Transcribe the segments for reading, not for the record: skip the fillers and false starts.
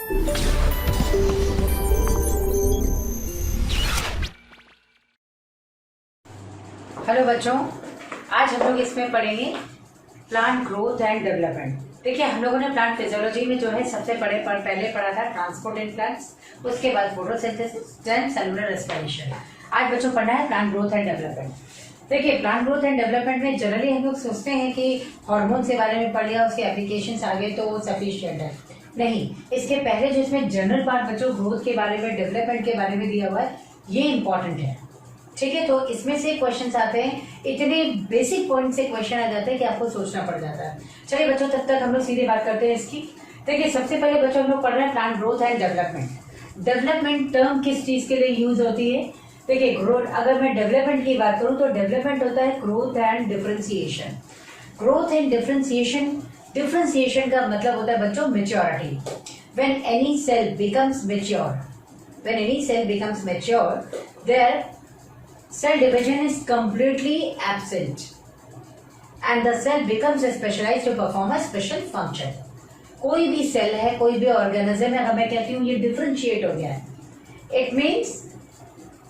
Hello बच्चों, आज हम लोग इसमें पढ़ेंगे प्लांट ग्रोथ एंड डेवलपमेंट। देखिए, हम लोगों ने प्लांट फिजियोलॉजी में जो है सबसे पहले पढ़ा था ट्रांसपोर्ट इन प्लांट्स, उसके बाद फोटोसिंथेसिस, देन सेलुलर रेस्पिरेशन। आज बच्चों पढ़ना है प्लांट ग्रोथ एंड डेवलपमेंट। देखिए, प्लांट ग्रोथ एंड डेवलपमेंट में जनरली हम लोग सोचते हैं कि हार्मोन के बारे में पढ़ लिया, उसके एप्लीकेशंस आ गए तो वो सफिशिएंट है। नहीं, इसके पहले जो इसमें जनरल पार्ट बच्चों ग्रोथ के बारे में, डेवलपमेंट के बारे में दिया हुआ है, ये इंपॉर्टेंट है। ठीक है, तो इसमें से क्वेश्चंस आते हैं, इतने बेसिक पॉइंट से क्वेश्चन आ जाते हैं कि आपको सोचना पड़ जाता है। चलिए बच्चों, तब तक हम लोग सीधे बात करते हैं इसकी। देखिए, सबसे पहले बच्चों हम लोग पढ़ रहे हैं plant growth and development. Development term किस चीज के लिए यूज होती है? देखिए, ग्रोथ, अगर मैं डेवलपमेंट की बात करूं तो डेवलपमेंट होता है growth and differentiation. Growth and differentiation, differentiation का मतलब होता है बच्चों maturity. When any cell becomes mature, there cell division is completely absent and the cell becomes specialized to perform a special function। कोई भी सेल है, कोई भी ऑर्गेनिज्म है, अगर मैं कहती हूँ ये डिफरेंशिएट हो गया है, इट मीन्स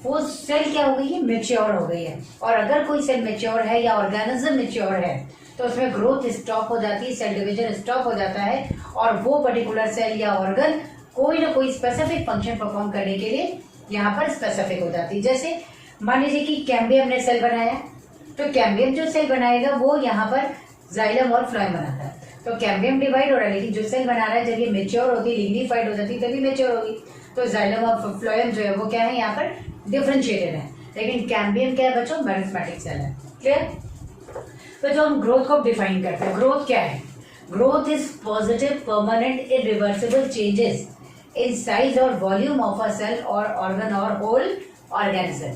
वो सेल क्या हो गई है? मेच्योर हो गई है। और अगर कोई सेल मेच्योर है या ऑर्गेनिज्म मेच्योर है तो उसमें ग्रोथ स्टॉप हो जाती है, सेल डिवीजन स्टॉप हो जाता है, और वो पर्टिकुलर सेल या ऑर्गन कोई ना कोई स्पेसिफिक फंक्शन परफॉर्म करने के लिए यहाँ पर स्पेसिफिक हो जाती है। जैसे मान लीजिए कि कैम्बियम ने सेल बनाया, तो कैम्बियम जो सेल बनाएगा वो यहाँ पर जाइलम और फ्लोएम बनाता है। तो कैम्बियम डिवाइड हो रहा है, लेकिन जो सेल बना रहा है जब ये मेच्योर होती है, लिग्निफाइड हो जाती है, तभी मेच्योर होगी। तो जाइलम और फ्लोएम जो है वो क्या है? यहाँ पर डिफरेंशिएटेड है। लेकिन कैम्बियम क्या है बच्चों? मेरिस्मेटिक सेल है। क्लियर? तो जो हम ग्रोथ को डिफाइन करते हैं, ग्रोथ क्या है? Growth is positive, permanent, irreversible changes in size और वॉल्यूम ऑफ अ सेल और ऑर्गन और whole organism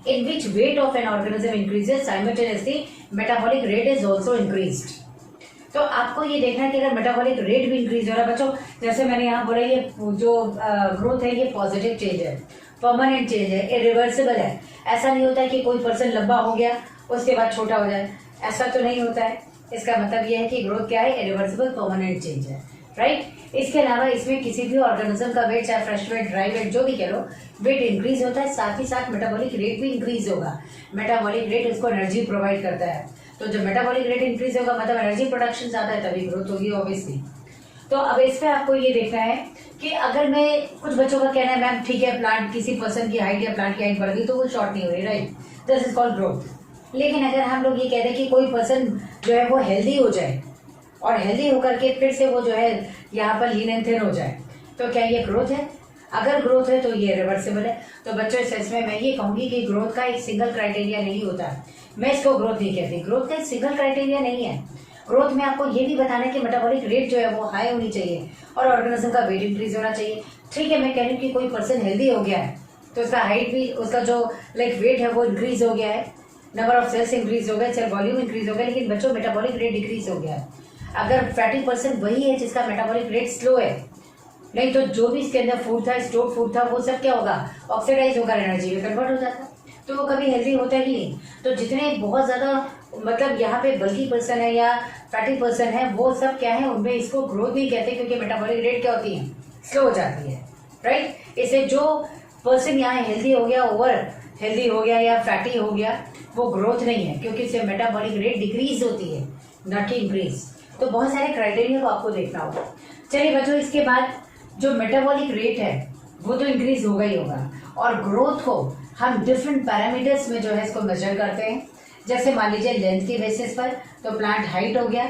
in which weight of an organism increases simultaneously metabolic rate is also increased। तो आपको ये देखना है कि अगर मेटाबॉलिक रेट भी इंक्रीज हो रहा है बच्चों, जैसे मैंने यहाँ बोला, ये जो ग्रोथ है ये पॉजिटिव चेंज है, परमानेंट चेंज है, इरिवर्सिबल है। ऐसा नहीं होता है कि कोई पर्सन लंबा हो गया उसके बाद छोटा हो जाए, ऐसा तो नहीं होता है। इसका मतलब ये है कि ग्रोथ क्या है? इरिवर्सिबल परमानेंट चेंज है, राइट। इसके अलावा इसमें किसी भी ऑर्गेनिज्म का वेट, चाहे फ्रेश वेट, ड्राई वेट, जो भी कह लो, वेट इंक्रीज होता है, साथ ही साथ मेटाबॉलिक रेट भी इंक्रीज होगा। मेटाबॉलिक रेट उसको एनर्जी प्रोवाइड करता है, तो जब मेटाबॉलिक रेट इंक्रीज होगा मतलब एनर्जी प्रोडक्शन ज्यादा है, तभी ग्रोथ होगी ऑब्वियसली। तो अब इस पे आपको ये देखना है कि अगर मैं, कुछ बच्चों का कहना है मैम ठीक है, प्लांट किसी पर्सन की हाइट या प्लांट की हाइट बढ़ गई तो वो शॉर्ट नहीं हो रही, right, this is called growth. लेकिन अगर हम लोग ये कहते हैं कि कोई पर्सन जो है वो हेल्दी हो जाए और हेल्दी होकर के फिर से वो जो है यहाँ पर लीन एंड थिन हो जाए, तो क्या ये ग्रोथ है? अगर ग्रोथ है तो ये रिवर्सिबल है। तो बच्चों इस सेंस में मैं ये कहूंगी कि ग्रोथ का एक सिंगल क्राइटेरिया नहीं होता। मैं इसको ग्रोथ नहीं कहती, ग्रोथ का एक सिंगल क्राइटेरिया नहीं है। ग्रोथ में आपको ये भी बताना है कि मेटाबॉलिक रेट जो है वो हाई होनी चाहिए और ऑर्गेनिज्म का वेट इंक्रीज होना चाहिए। ठीक है, मैं कह रही हूँ कि कोई पर्सन हेल्दी हो गया है तो उसका हाइट भी, उसका जो वेट है वो इंक्रीज हो गया है, नंबर ऑफ सेल्स इंक्रीज हो गए, सेल वॉल्यूम इंक्रीज हो गया, लेकिन बच्चों मेटाबॉलिक रेट डिक्रीज हो गया है। अगर फैटी पर्सन वही है जिसका मेटाबॉलिक रेट स्लो है, नहीं तो जो भी इसके अंदर फूड था, स्टोर्ड फूड था, वो सब क्या होगा? ऑक्सीडाइज होकर एनर्जी में कन्वर्ट हो जाता, तो वो कभी हेल्दी होता ही नहीं। तो जितने बहुत ज्यादा मतलब यहाँ पे बल्की पर्सन है या फैटी पर्सन है, वो सब क्या है, उनमें इसको ग्रोथ नहीं कहते, क्योंकि मेटाबॉलिक रेट क्या होती है? स्लो हो जाती है, राइट। इससे जो पर्सन यहाँ हेल्दी हो गया, ओवर हेल्दी हो गया या फैटी हो गया, वो ग्रोथ नहीं है, क्योंकि इससे मेटाबॉलिक रेट डिक्रीज होती है, नॉट इंक्रीज। तो बहुत सारे क्राइटेरिया को आपको देखना होगा। चलिए बच्चों, इसके बाद जो मेटाबॉलिक रेट है वो तो इंक्रीज होगा ही होगा, और ग्रोथ को हम डिफरेंट पैरामीटर्स में जो है इसको मेजर करते हैं। जैसे मान लीजिए लेंथ की बेसिस पर, तो प्लांट हाइट हो गया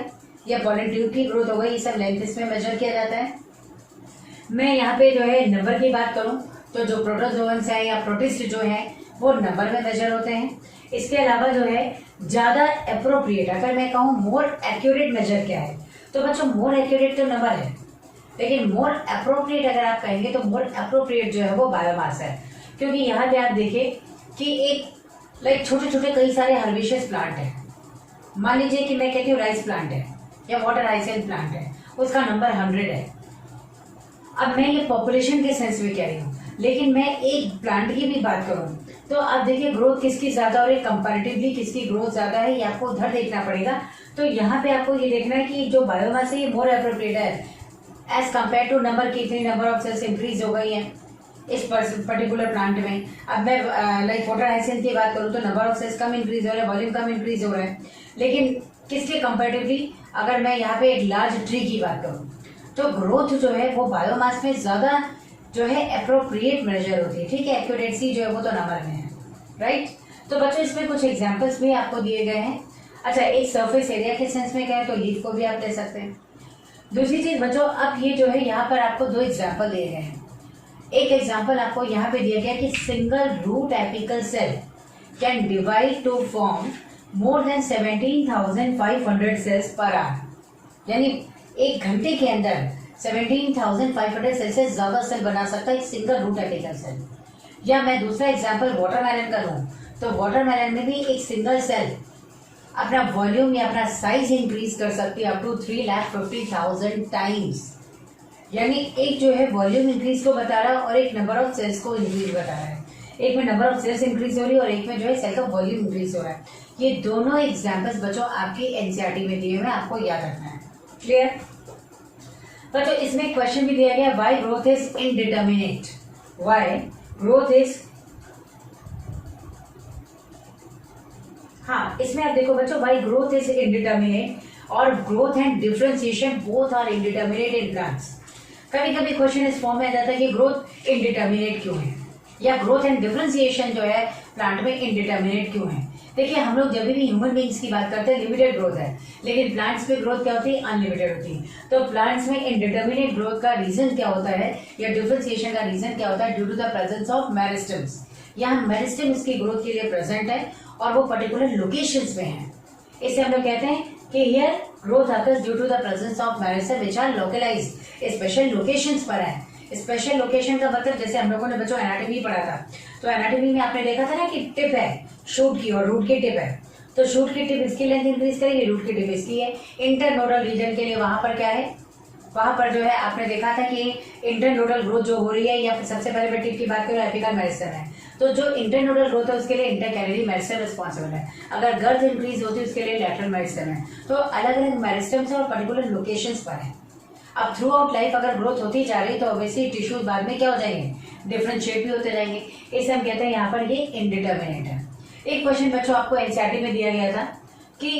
या पॉलन ट्यूब की ग्रोथ हो गई, ये सब लेंथ इसमें मेजर किया जाता है। मैं यहाँ पे जो है नंबर की बात करूँ तो जो प्रोटोजोअन्स है या प्रोटिस्ट जो है वो नंबर में मेजर होते हैं। इसके अलावा जो है ज्यादा अप्रोप्रिएट, अगर मैं कहूँ मोर एक्यूरेट मेजर क्या है, तो बच्चों मोर एक्यूरेट तो नंबर है, लेकिन मोर अप्रोप्रिएट अगर आप कहेंगे तो मोर अप्रोप्रिएट जो है वो बायोमास है। क्योंकि यहाँ पे आप देखिए कि एक छोटे छोटे कई सारे हर्बिशियस प्लांट है। मान लीजिए कि मैं कहती हूँ राइस प्लांट है या वाटर हाइसेंथ प्लांट है, उसका नंबर 100 है। अब मैं ये पॉपुलेशन के सेंस में कह रही हूँ, लेकिन मैं एक प्लांट की भी बात करूँ तो आप देखिए ग्रोथ किसकी ज्यादा और कंपैरेटिवली किसकी ग्रोथ ज्यादा है, ये आपको उधर देखना पड़ेगा। तो यहाँ पे आपको ये देखना है कि जो बायोमास है ये मोर एप्रोप्रिएट है एज कम्पेयर टू नंबर, कितनी नंबर ऑफ सेल्स इंक्रीज हो गई है इस पर्टिकुलर प्लांट में। अब मैं लाइक वाटर हाइसिंथ की बात करूँ तो नंबर ऑफ सेल्स कम इंक्रीज हो रहा है, वॉल्यूम कम इंक्रीज हो रहा है, लेकिन किसके कंपेरेटिवली अगर मैं यहाँ पे एक लार्ज ट्री की बात करूँ तो ग्रोथ जो है वो बायोमास में ज्यादा जो है अप्रोप्रिएट मेजर होती है, ठीक है। एक्यूरेसी जो है वो तो नंबर में है, राइट। तो बच्चों इसमें कुछ एग्जांपल्स भी आपको दिए गए हैं। अच्छा, एक सरफेस एरिया के सेंस में कहें तो लीफ को भी आप ले सकते हैं। दूसरी चीज बच्चों, अब ये जो है यहाँ पर आपको दो एग्जाम्पल दिए गए हैं। एक एग्जाम्पल आपको यहाँ पे दिया गया कि single root apical cell can divide to form more than 17,500 cells पर आवर, यानी एक घंटे के अंदर 17,500 सेल से ज्यादा सेल बना सकता है एक सिंगल रूट एपिकल सेल। या मैं दूसरा एग्जाम्पल वाटरमेलन का लूं तो वाटरमेलन में भी एक सिंगल सेल अपना वॉल्यूम या अपना साइज इंक्रीज कर सकती है अप टू 3,50,000 टाइम्स, यानी एक जो है वॉल्यूम इंक्रीज को बता रहा है और एक नंबर ऑफ सेल्स को इंक्रीज बता रहा है। एक में नंबर ऑफ सेल्स इंक्रीज हो रही है और एक में जो है सेल का वॉल्यूम इंक्रीज हो रहा है। ये दोनों एग्जाम्पल्स बच्चों आपके एनसीईआरटी में दिए हुए, आपको याद रखना है। क्लियर बच्चों? इसमें क्वेश्चन भी दिया गया, why growth is indeterminate, why growth is, हाँ इसमें आप देखो बच्चों, व्हाई ग्रोथ इज इनडिटर्मिनेट और growth and differentiation both are indeterminate in plants. कभी कभी क्वेश्चन इस फॉर्म में आ जाता है कि ग्रोथ इनडिटर्मिनेट क्यों है, या ग्रोथ एंड डिफरेंशिएशन जो है प्लांट में इनडिटर्मिनेट क्यों है। देखिए, हम लोग जब भी ह्यूमन बींग्स की बात करते हैं लिमिटेड ग्रोथ है, लेकिन प्लांट्स में ग्रोथ क्या होती है, अनलिमिटेड होती है। तो प्लांट्स में इनडिटर्मिनेट ग्रोथ का रीजन क्या होता है या डिफरेंशिएशन का रीजन क्या होता है, due to the presence of meristems. यहाँ मेरिस्टम्स की ग्रोथ के लिए प्रेजेंट है और वो पर्टिकुलर लोकेशंस में है। इसे हम लोग कहते हैं कि here growth occurs due to the presence of meristem which are localized, special locations पर है। स्पेशल लोकेशन का मतलब, जैसे हम लोगों ने बच्चों एनाटॉमी पढ़ा था, तो एनाटॉमी में आपने देखा था ना कि टिप है शूट की और रूट की टिप है, तो शूट की टिप इसकी लेंथ इंक्रीज करेगी, रूट की टिप इसकी है। इंटरनोडल रीजन के लिए वहां पर क्या है, वहां पर जो है आपने देखा था कि इंटरनोडल ग्रोथ जो हो रही है, या फिर सबसे पहले मैं टिप की बात करूं एपिकल मेरिस्टम है, तो जो इंटरनोडल ग्रोथ है उसके लिए इंटरकैलरी मेरिस्टम रिस्पॉन्सिबल है। अगर गर्थ इंक्रीज होती है उसके लिए लैटरल मेरिस्टम है। तो अलग अलग मेरिस्टम्स और पर्टिकुलर लोकेशंस पर है। अब थ्रू आउट लाइफ अगर ग्रोथ होती जा रही तो ऑब्वियसली टिश्यूज बाद में क्या हो जाएंगे, डिफरेंशिएट भी होते जाएंगे। इसे हम कहते हैं यहाँ पर ये इनडिटर्मिनेट है। एक क्वेश्चन बच्चों आपको एनसीईआरटी में दिया गया था कि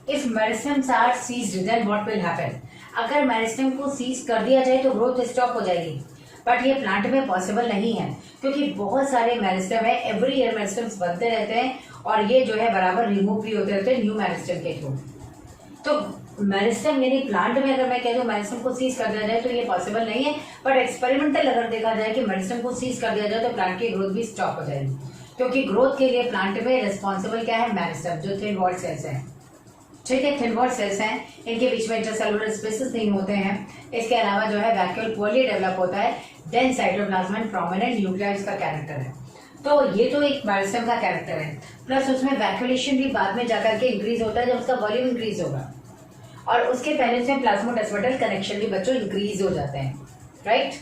if meristems are ceased then what will happen, अगर मेरिस्टम को सीज कर दिया जाए तो ग्रोथ स्टॉप हो जाएगी। बट ये प्लांट में पॉसिबल नहीं है क्योंकि बहुत सारे मेरिस्टम है, एवरी ईयर मेरिस्टम्स बनते रहते हैं और ये जो है बराबर रिमूव भी होते रहते हैं न्यू मेरिस्टम के थ्रू। तो मेरिस्टम यानी प्लांट में अगर मैं कह दूं मेरिस्टम को सीज कर दिया जाए तो ये पॉसिबल नहीं है, बट एक्सपेरिमेंटल अगर देखा जाए कि मेरिस्टम को सीज कर दिया जाए तो प्लांट की ग्रोथ भी स्टॉप हो जाएगी, क्योंकि ग्रोथ के लिए प्लांट में रिस्पॉन्सिबल क्या है, मेरिस्टम, जो थिन वॉल्ड सेल्स है। ठीक है, थिन वॉल्ड सेल्स हैं, इनके बीच में इंटरसेलुलर स्पेसेस नहीं होते हैं। इसके अलावा जो है वैक्यूल पोअरली डेवलप होता है, dense cytoplasm and prominent nuclei इसका कैरेक्टर है। तो ये तो एक मेरिस्टम का कैरेक्टर है, प्लस उसमें वैक्यूलेशन भी बाद में जाकर के इंक्रीज होता है जब उसका वॉल्यूम इंक्रीज होगा, और उसके पहले से प्लाज्मोडेस्माटल कनेक्शन भी बच्चों इंक्रीज हो जाते हैं, राइट।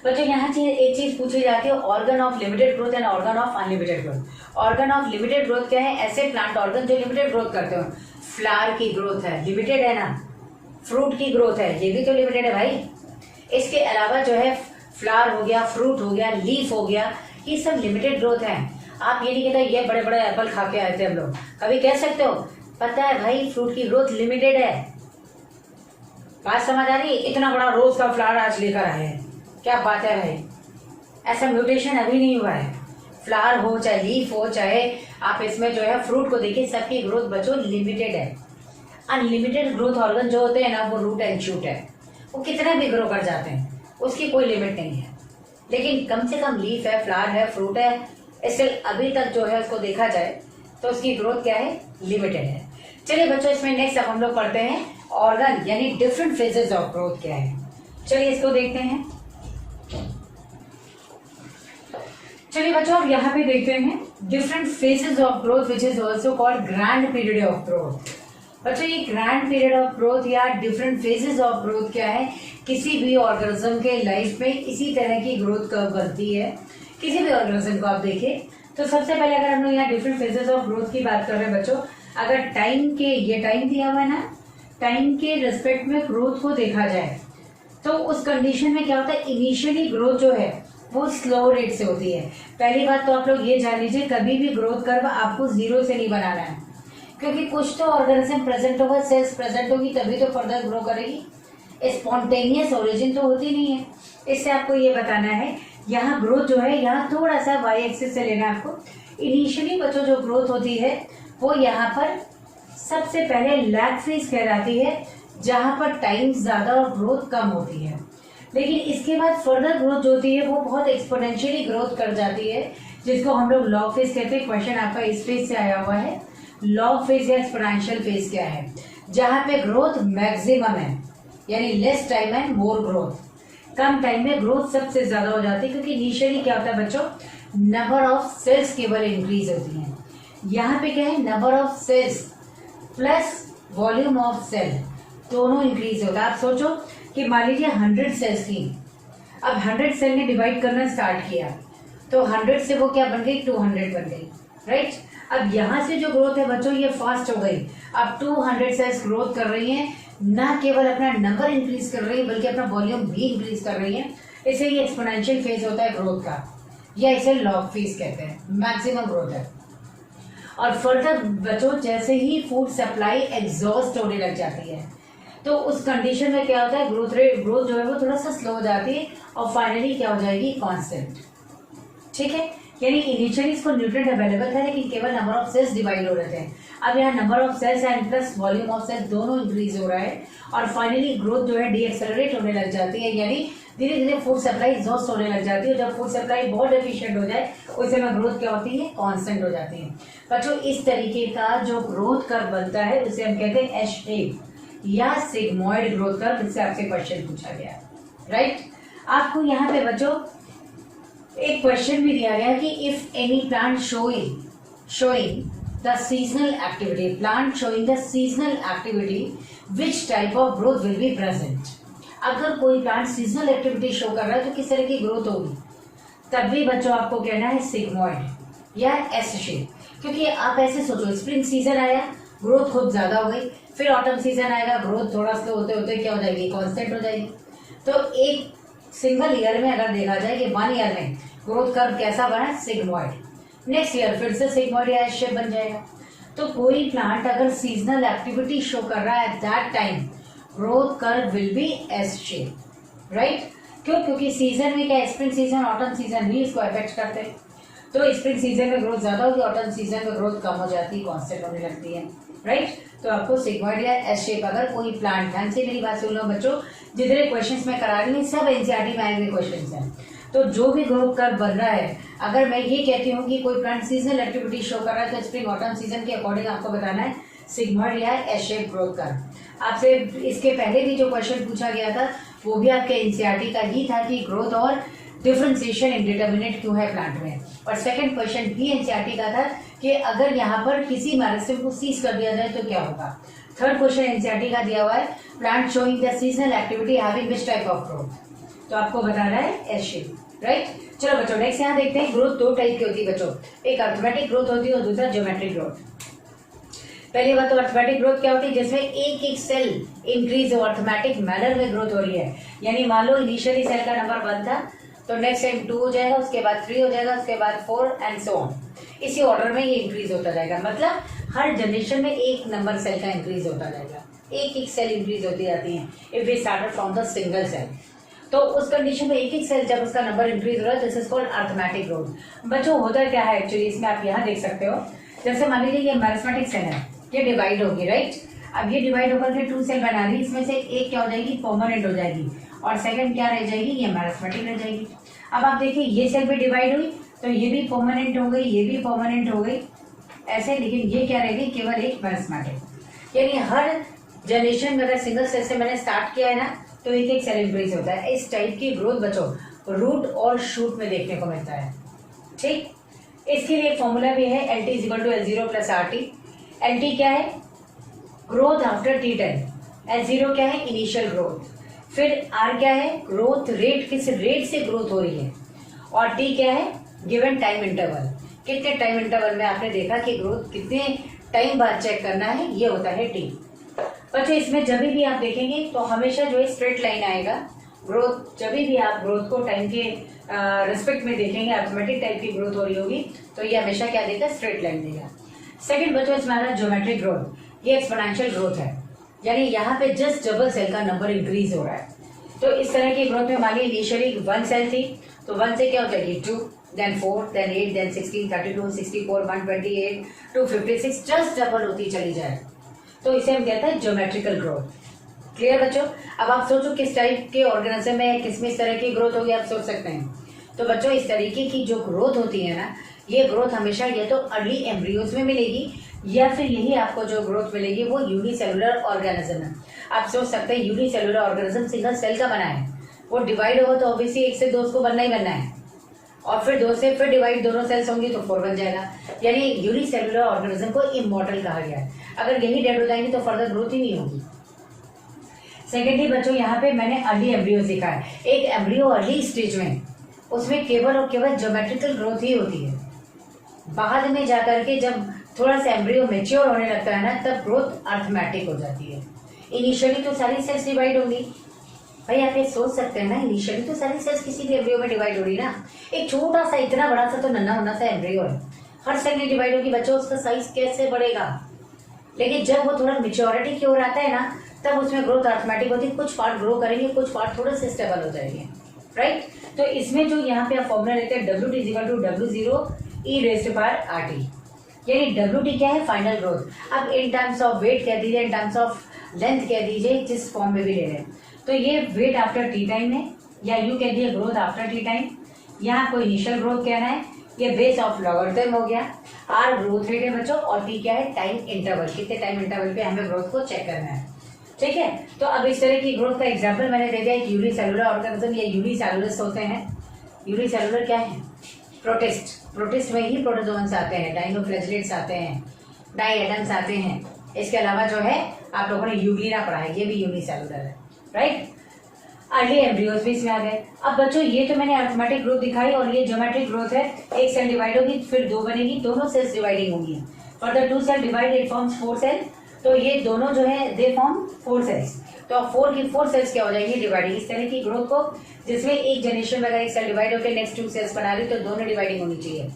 बच्चों यहाँ एक चीज पूछी जाती है, organ of limited growth and organ of unlimited growth. Organ of limited growth क्या है, ऐसे प्लांट ऑर्गन जो लिमिटेड ग्रोथ करते हो। फ्लावर की ग्रोथ है लिमिटेड है ना, फ्रूट की ग्रोथ है ये भी तो लिमिटेड है भाई। इसके अलावा जो है फ्लावर हो गया, फ्रूट हो गया, लीफ हो गया, ये सब लिमिटेड ग्रोथ है। आप ये नहीं कहते ये बड़े बड़े एप्पल खा के आए थे हम लोग, कभी कह सकते हो पता है भाई फ्रूट की ग्रोथ लिमिटेड है। बात समझ आ रही, इतना बड़ा रोज का फ्लावर आज लेकर आए हैं, क्या बात है भाई, ऐसा म्यूटेशन अभी नहीं हुआ है। फ्लावर हो चाहे लीफ हो चाहे आप इसमें जो है फ्रूट को देखिए, सबकी ग्रोथ बच्चों लिमिटेड है। अनलिमिटेड ग्रोथ ऑर्गन जो होते हैं ना वो रूट एंड शूट है, वो कितना भी ग्रो कर जाते हैं, उसकी कोई लिमिट नहीं है। लेकिन कम से कम लीफ है, फ्लावर है, फ्रूट है, इससे अभी तक जो है उसको देखा जाए तो उसकी ग्रोथ क्या है, लिमिटेड है। चलिए बच्चों, इसमें नेक्स्ट अब हम लोग पढ़ते हैं ऑर्गन यानी डिफरेंट फेजेस ऑफ ग्रोथ क्या है। चलिए इसको देखते हैं। चलिए बच्चों अब यहाँ पे देखते हैं different phases of growth which is also called grand period of growth. बच्चों ये ग्रैंड पीरियड ऑफ ग्रोथ या डिफरेंट फेजेस ऑफ ग्रोथ क्या है, किसी भी ऑर्गेनिज्म के लाइफ में इसी तरह की ग्रोथ कर्व बनती है। किसी भी ऑर्गेनिज्म को आप देखिए तो सबसे पहले अगर हम लोग यहाँ डिफरेंट फेजेस ऑफ ग्रोथ की बात कर रहे हैं बच्चों, अगर टाइम के, ये टाइम दिया हुआ है ना, टाइम के रिस्पेक्ट में ग्रोथ को देखा जाए तो उस कंडीशन में क्या होता है, इनिशियली ग्रोथ जो है वो स्लो रेट से होती है। पहली बात तो आप लोग ये जान लीजिए, कभी भी ग्रोथ कर्व आपको जीरो से नहीं बनाना है, क्योंकि कुछ तो ऑर्गेनिज्म प्रेजेंट होगा, सेल्स प्रेजेंट होगी, तभी तो फर्दर ग्रो करेगी। स्पॉन्टेनियस ओरिजिन तो होती नहीं है। इससे आपको ये बताना है, यहाँ ग्रोथ जो है, यहाँ थोड़ा सा वाई एक्सिस से लेना है आपको। इनिशियली बच्चों जो ग्रोथ होती है वो यहाँ पर सबसे पहले लैग फेज कहलाती है, जहां पर टाइम ज्यादा और ग्रोथ कम होती है। लेकिन इसके बाद फर्दर ग्रोथ जो होती है वो बहुत एक्सपोनेंशियली ग्रोथ कर जाती है, जिसको हम लोग लॉग फेज कहते हैं। क्वेश्चन आपका इस फेज से आया हुआ है, लॉग फेज या एक्सपोनेंशियल फेज क्या है, जहां पे ग्रोथ मैक्सिमम है, यानी less time and more growth. Come time में ग्रोथ सबसे ज्यादा हो जाती है, क्योंकि इनिशियली क्या होता है बच्चों, नंबर ऑफ सेल्स केवल इंक्रीज होती है। यहाँ पे क्या है, number of cells plus volume of cell दोनों इंक्रीज होता है। आप सोचो कि मान लीजिए 100 सेल्स थी, अब 100 सेल ने डिवाइड करना स्टार्ट किया, तो 100 से वो क्या बन गई, 200 बन गई, राइट। अब यहाँ से जो ग्रोथ है बच्चों ये फास्ट हो गई, अब 200 सेल्स ग्रोथ कर रही हैं, ना केवल अपना नंबर इंक्रीज कर रही है बल्कि अपना वॉल्यूम भी इंक्रीज कर रही है। इसे ये एक्सपोनेंशियल फेज होता है ग्रोथ का, या इसे लॉग फेज कहते हैं, मैक्सिमम ग्रोथ है। और फर्दर बच्चों जैसे ही फूड सप्लाई एग्जॉस्ट होने लग जाती है, तो उस कंडीशन में क्या होता है, ग्रोथ जो है वो थोड़ा सा स्लो हो जाती है और फाइनली क्या हो जाएगी, कांस्टेंट। ठीक है, यानी इनिशियली इसको न्यूट्रिएंट अवेलेबल था, लेकिन केवल नंबर ऑफ सेल्स डिवाइड हो रहे थे। अब यहाँ number of cells and plus volume of cells दोनों इंक्रीज हो रहा है, और फाइनली ग्रोथ जो है डीएक्सेलरेट होने लग जाती है, यानी धीरे धीरे फूड सप्लाई एग्जॉस्ट होने लग जाती है। जब फूड सप्लाई बहुत एफिशिएंट हो जाए उस समय ग्रोथ क्या होती है, कांस्टेंट हो जाती है। बच्चों इस तरीके का जो ग्रोथ कर्व बनता है उसे हम कहते हैं एस शेप या सिग्मॉइड ग्रोथ कर्व, जिससे आपसे क्वेश्चन पूछा गया, राइट। आपको यहाँ पे बच्चों एक क्वेश्चन भी दिया गया कि if any plant showing the seasonal activity which type of growth will be present। अगर कोई प्लांट सीजनल एक्टिविटी शो कर रहा है तो किस तरह की ग्रोथ होगी, तब भी बच्चों आपको कहना है सिग्मॉइड या एस शेप। क्योंकि आप ऐसे सोचो, स्प्रिंग सीजन आया, ग्रोथ खूब ज्यादा हो गई, फिर ऑटम सीजन आएगा, ग्रोथ थोड़ा स्लो होते होते क्या हो जाएगी, कांस्टेंट हो जाएगी। तो एक सिंगल ईयर में अगर देखा जाए कि 1 ईयर में ग्रोथ कर्व कैसा बना, सिग्मॉइड, नेक्स्ट ईयर फिर से सिग्मॉइड या एस शेप बन जाएगा। तो कोई प्लांट अगर सीजनल एक्टिविटी शो कर रहा है at that time, growth curve will be S shape, right. क्यों, क्योंकि सीजन में क्या, स्प्रिंग सीजन ऑटम सीजन भी इसको अफेक्ट करते हैं। तो स्प्रिंग सीजन में ग्रोथ ज्यादा होगी, ऑटम सीजन में ग्रोथ कम हो जाती है, कांस्टेंट होने लगती है, राइट। तो आपको सिग्मॉइड या एस शेप अगर कोई प्लांट, ध्यान से मेरी बात सुन लो बच्चों, जितने क्वेश्चंस मैं करा रही हूँ सब एनसीईआरटी में आए हुए क्वेश्चंस हैं। तो जो भी ग्रोथ कर्व बन रहा है, अगर मैं ये कहती हूँ कि कोई प्लांट सीजनल एक्टिविटी शो कर रहा है तो स्प्रिंग ऑटम सीजन के अकॉर्डिंग आपको बताना है सिग्मॉइड या एस शेप ग्रोथ कर्व। आपसे इसके पहले भी जो क्वेश्चन पूछा गया था वो भी आपके एनसीईआरटी का ही था कि ग्रोथ और डिफरेंशिएशन इंडिटरमिनेट क्यों है प्लांट में। और सेकंड क्वेश्चन भी एनसीईआरटी का था कि अगर यहाँ पर किसी मेरिस्टेम को सीज कर दिया जाए तो क्या होगा। थर्ड क्वेश्चन एनसीईआरटी का दिया हुआ है, plant showing the seasonal activity having which type of growth, तो आपको बताना है एस शेप, राइट। चलो बच्चों नेक्स्ट यहाँ देखते हैं, ग्रोथ 2 टाइप की होती है बच्चों, एक अर्थमेटिक ग्रोथ होती है और दूसरा ज्योमेट्रिक ग्रोथ। पहली बात तो अर्थमेटिक ग्रोथ क्या होती है, जिसमें एक एक सेल इंक्रीज हो, अर्थमेटिक मैनर में ग्रोथ हो रही है। यानी मान लो इनिशियली सेल का नंबर 1 था, तो नेक्स्ट टाइम 2 हो जाएगा, उसके बाद 3 हो जाएगा, उसके बाद 4 एंड सो ऑन, इसी ऑर्डर में ये इंक्रीज होता जाएगा। मतलब हर जनरेशन में एक नंबर सेल का इंक्रीज होता जाएगा, एक एक सेल इंक्रीज होती जाती है if we started from the single cell. तो उस कंडीशन में एक एक सेल जब उसका नंबर इंक्रीज हो रहा है, this is called arithmetic growth. बच्चों होता क्या है एक्चुअली, इसमें आप यहाँ देख सकते हो, जैसे मान लीजिए ये मैरिस्मेटिक सेल है, ये डिवाइड होगी, राइट। अब ये डिवाइड होकर के 2 सेल बना रही, इसमें से एक क्या हो जाएगी, परमानेंट हो जाएगी, और सेकंड क्या रह जाएगी, ये मैरिस्मेटिक रह जाएगी। अब आप देखिए ये सेल भी डिवाइड हुई तो ये भी परमानेंट हो गई, ये भी परमानेंट हो गई ऐसे, लेकिन ये क्या रह गई, केवल एक मैरिस्मेटिक। यानी हर जनरेशन में अगर सिंगल सेल से मैंने स्टार्ट किया है ना, तो एक एक सेल इंक्रीज होता है। इस टाइप की ग्रोथ बच्चों रूट और शूट में देखने को मिलता है, ठीक। इसके लिए फॉर्मूला भी है, LT = L0 + RT। LT क्या है, ग्रोथ आफ्टर T10, L0 क्या है, इनिशियल ग्रोथ, फिर R क्या है, ग्रोथ रेट, किस रेट से ग्रोथ हो रही है, और T क्या है, गिवन टाइम इंटरवल, कितने टाइम इंटरवल में आपने देखा कि ग्रोथ कितने टाइम बाद चेक करना है, ये होता है T। बच्चों इसमें जब भी आप देखेंगे तो हमेशा जो है स्ट्रेट लाइन आएगा ग्रोथ जब भी आप ग्रोथ को टाइम के रिस्पेक्ट में देखेंगे, अर्थमेटिक टाइप की ग्रोथ हो रही होगी, तो ये हमेशा क्या देगा, स्ट्रेट लाइन देगा। सेकंड बच्चों इसमें आ रहा है ज्योमेट्रिक ग्रोथ, ये एक्सपोनेंशियल ग्रोथ है, यानी यहाँ पे जस्ट डबल सेल का नंबर इंक्रीज हो रहा है। तो इस तरह की ग्रोथ में मानिए इनिशियली 1 सेल थी, तो 1 से क्या हो जाएगी 2, then 4, then 8, then 16, 32, 64, 128, 256, just double होती चली जाए, तो इसे हम कहते हैं ज्योमेट्रिकल ग्रोथ। क्लियर बच्चों? अब आप सोचो किस टाइप के ऑर्गेनिज्म में किसमें इस तरह की ग्रोथ होगी, आप सोच सकते हैं। तो बच्चों इस तरीके की जो ग्रोथ होती है ना, ये ग्रोथ हमेशा या तो अर्ली एम्ब्रियोज में मिलेगी, या फिर यही आपको जो ग्रोथ मिलेगी वो यूनिसेलुलर ऑर्गेनिज्म है। आप सोच सकते हैं यूनिसेलुलर ऑर्गेनिज्म सिंगल सेल का बना है, वो डिवाइड होगा तो ऑब्वियसली 1 से 2 उसको बनना ही बनना है, और फिर 2 से फिर डिवाइड दोनों सेल्स होंगी तो 4 बन जाएगा, यानी यूनिसेलुलर ऑर्गेनिज्म को इमॉर्टल कहा गया है। अगर यही डेड हो जाएंगे तो फर्दर ग्रोथ ही नहीं होगी। सेकेंडली बच्चों यहाँ पे मैंने अर्ली एम्ब्रियो लिखा है। एक एम्ब्रियो अर्ली स्टेज में उसमें केवल और केवल ज्योमेट्रिकल ग्रोथ ही होती है। बाद में जाकर के जब थोड़ा सा एम्ब्रियो मेच्योर होने लगता है ना, तब ग्रोथ अर्थमेटिक हो जाती है। इनिशियली तो सारी सेल्स डिवाइड होंगी, भाई आप ये सोच सकते हैं ना, इनिशियली तो सारी सेल्स किसी भी एम्ब्रियो में डिवाइड हो रही ना। एक छोटा सा इतना बड़ा सा तो नन्हा मुन्ना सा एम्ब्रियो है, हर सेल में डिवाइड होगी, बच्चों उसका साइज कैसे बढ़ेगा। लेकिन जब वो थोड़ा मेच्योरिटी की ओर आता है ना, तब उसमें ग्रोथ अर्थमेटिक होती है। कुछ पार्ट ग्रो करेंगे, कुछ पार्ट थोड़े से स्टेबल हो जाएंगे, राइट। तो इसमें जो यहाँ पे आप फॉर्मूला लेते हैं WT=W0e⁻RT, यानी WT क्या है, फाइनल ग्रोथ। अब इन टर्म्स ऑफ वेट कह दीजिए, इन टर्म्स ऑफ लेंथ कह दीजिए, जिस फॉर्म में भी ले लें। तो ये वेट आफ्टर टी टाइम है, या यू कह दिए ग्रोथ आफ्टर टी टाइम। यहाँ कोई इनिशियल ग्रोथ कहना है, ये बेस ऑफ लॉगरिथम हो गया। आर ग्रोथ रेट है बच्चों, और टी क्या है, टाइम इंटरवल, कितने टाइम इंटरवल पे हमें ग्रोथ को चेक करना है, ठीक है। तो अब इस तरह की ग्रोथ का एग्जांपल मैंने दे दिया। एक यूनिसेलुलर ऑर्गेनिज्म या यूनिसेलुलस होते हैं। यूनिसेलुलर क्या है, प्रोटिस्ट, प्रोटिस्ट में ही प्रोटोजोन्स आते हैं, डाइनोफ्लैजेलेट्स आते हैं, डाइएटम्स आते हैं। इसके अलावा जो है आप लोगों ने यूग्लिना पढ़ा है, ये भी यूनिसेलुलर है, राइट। अर्ली एम्ब्रियोज भी इसमें आ गए। अब बच्चों ये तो मैंने अर्थमेटिक ग्रोथ दिखाई, और ये ज्योमेट्रिक ग्रोथ है। एक सेल डिवाइड होगी, फिर 2 बनेगी, दोनों सेल्स डिवाइडिंग होंगी। Further 2 cell divide, it forms 4 cell, तो ये दोनों जो है दे फॉर्म 4 सेल्स। तो 4 की 4 सेल्स क्या हो जाएंगी, डिवाइडिंग। इस तरह की ग्रोथ को, जिसमें एक जनरेशन में अगर एक सेल डिवाइड होकर नेक्स्ट 2 सेल्स बना रही, तो दोनों डिवाइडिंग होनी चाहिए।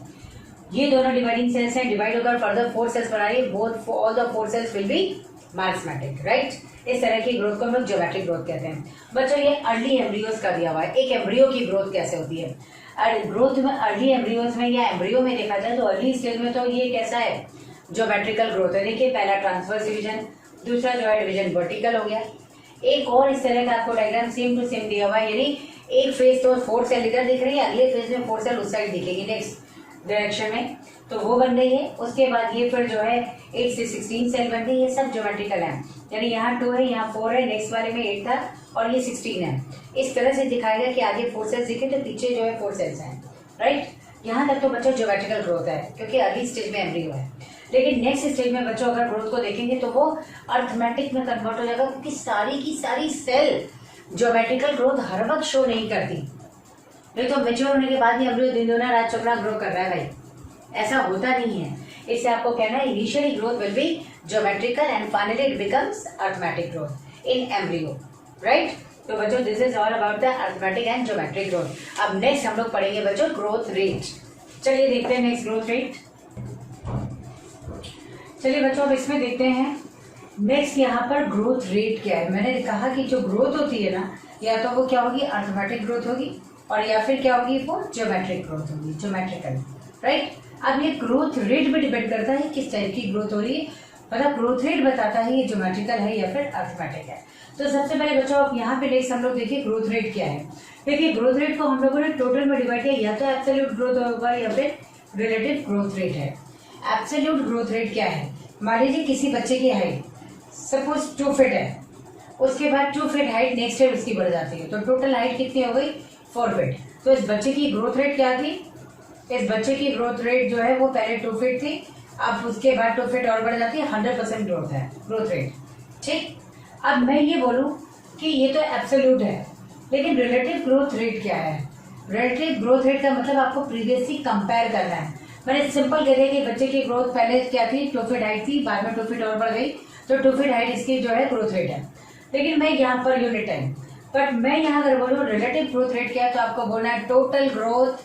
ये दोनों डिवाइडिंग सेल्स हैं, डिवाइड होकर फर्दर 4 सेल्स बना रही है, both all the 4 cells will be meristematic, right. इस तरह की ग्रोथ को हम लोग ज्योमेट्रिक ग्रोथ कहते हैं। बच्चों ये अर्ली एम्ब्रियोज का दिया हुआ है, एक एम्ब्रियो की ग्रोथ कैसे होती है। ग्रोथ में अर्ली एम्ब्रियोज में या एम्ब्रियो में देखा जाए तो अर्ली स्टेज में तो ये कैसा है, ज्योमेट्रिकल ग्रोथ है। देखिए पहला ट्रांसवर्स डिवीजन, दूसरा जो है डिवीजन वर्टिकल हो गया। एक और इस तरह का आपको डायग्राम सेम टू सेम दिया हुआ है, यानी एक फेज तो 4 सेल इधर दिख रही है, अगले फेज में 4 सेल उस साइड दिखेगी नेक्स्ट डायरेक्शन में, तो वो बन गई है। उसके बाद ये फिर जो है 8 से 16 सेल बन गई, ये सब ज्योमेट्रिकल है। यानी यहाँ 2 है, यहाँ 4 है, नेक्स्ट वाले में 8 था और ये 16 है। इस तरह से दिखाएगा कि आगे 4 सेल्स दिखे तो पीछे जो है 4 सेल्स हैं, राइट। यहाँ तक तो बच्चों ज्योमेट्रिकल ग्रोथ है, क्योंकि अर्ली स्टेज में एम्ब्रियो है। लेकिन नेक्स्ट स्टेज में बच्चों अगर ग्रोथ को देखेंगे तो वो अर्थमेटिक में कन्वर्ट हो जाएगा, क्योंकि सारी की सारी सेल ज्योमेट्रिकल ग्रोथ हर वक्त शो नहीं करती। नहीं तो मेच्योर होने के बाद ही एम्ब्रियो दिन दुना रात चौगुना ग्रो कर रहा है भाई, ऐसा होता नहीं है। इससे आपको कहना है initially growth will be geometrical and finally it becomes arithmetic growth in embryo, right. तो बच्चों this is all about the arithmetic and geometric growth. अब नेक्स्ट हम लोग पढ़ेंगे बच्चों ग्रोथ रेट। चलिए देखते हैं नेक्स्ट ग्रोथ रेट। चलिए बच्चों अब इसमें देखते हैं नेक्स्ट यहाँ पर ग्रोथ रेट क्या है। मैंने कहा कि जो ग्रोथ होती है ना, या तो वो क्या होगी, अर्थमेटिक ग्रोथ होगी, और या फिर क्या होगी, वो ज्योमेट्रिक ग्रोथ होगी, ज्योमेट्रिकल, राइट। अब ये ग्रोथ रेट पे डिपेंड करता है किस टाइप की ग्रोथ हो रही है, मतलब ग्रोथ रेट बताता है ये ज्योमेट्रिकल है या फिर अर्थमेटिक है। तो सबसे पहले बच्चों अब यहाँ पे नेक्स्ट हम लोग देखिए ग्रोथ रेट क्या है। देखिए ग्रोथ रेट को हम लोगों ने टोटल में डिवाइड किया, या तो एब्सोल्यूट ग्रोथ होगा या फिर रिलेटिव ग्रोथ रेट है। एब्सोल्यूट ग्रोथ रेट क्या है, मान लीजिए किसी बच्चे की हाइट सपोज 2 फीट है, उसके बाद 2 फीट हाइट नेक्स्ट ईयर उसकी बढ़ जाती है, तो टोटल हाइट कितनी हो गई, 4 फीट। तो इस बच्चे की ग्रोथ रेट क्या थी, इस बच्चे की ग्रोथ रेट जो है वो पहले 2 फीट थी, अब उसके बाद 2 फीट और बढ़ जाती है, 100% ग्रोथ है, ग्रोथ रेट, ठीक। अब मैं ये बोलूं कि ये तो एब्सोल्यूट है, लेकिन रिलेटिव ग्रोथ रेट क्या है। रिलेटिव ग्रोथ रेट का मतलब आपको प्रीवियसली कंपेयर करना है। मैंने सिंपल कह दिया कि बच्चे की ग्रोथ पहले क्या थी, 2 फीट हाइट थी, बाद में 2 फीट और बढ़ गई, तो 2 फीट हाइट इसकी जो है ग्रोथ रेट है। लेकिन मैं यहाँ पर यूनिट टाइम बट मैं यहाँ अगर बोलूँ रिलेटिव ग्रोथ रेट क्या है, तो आपको बोलना है total growth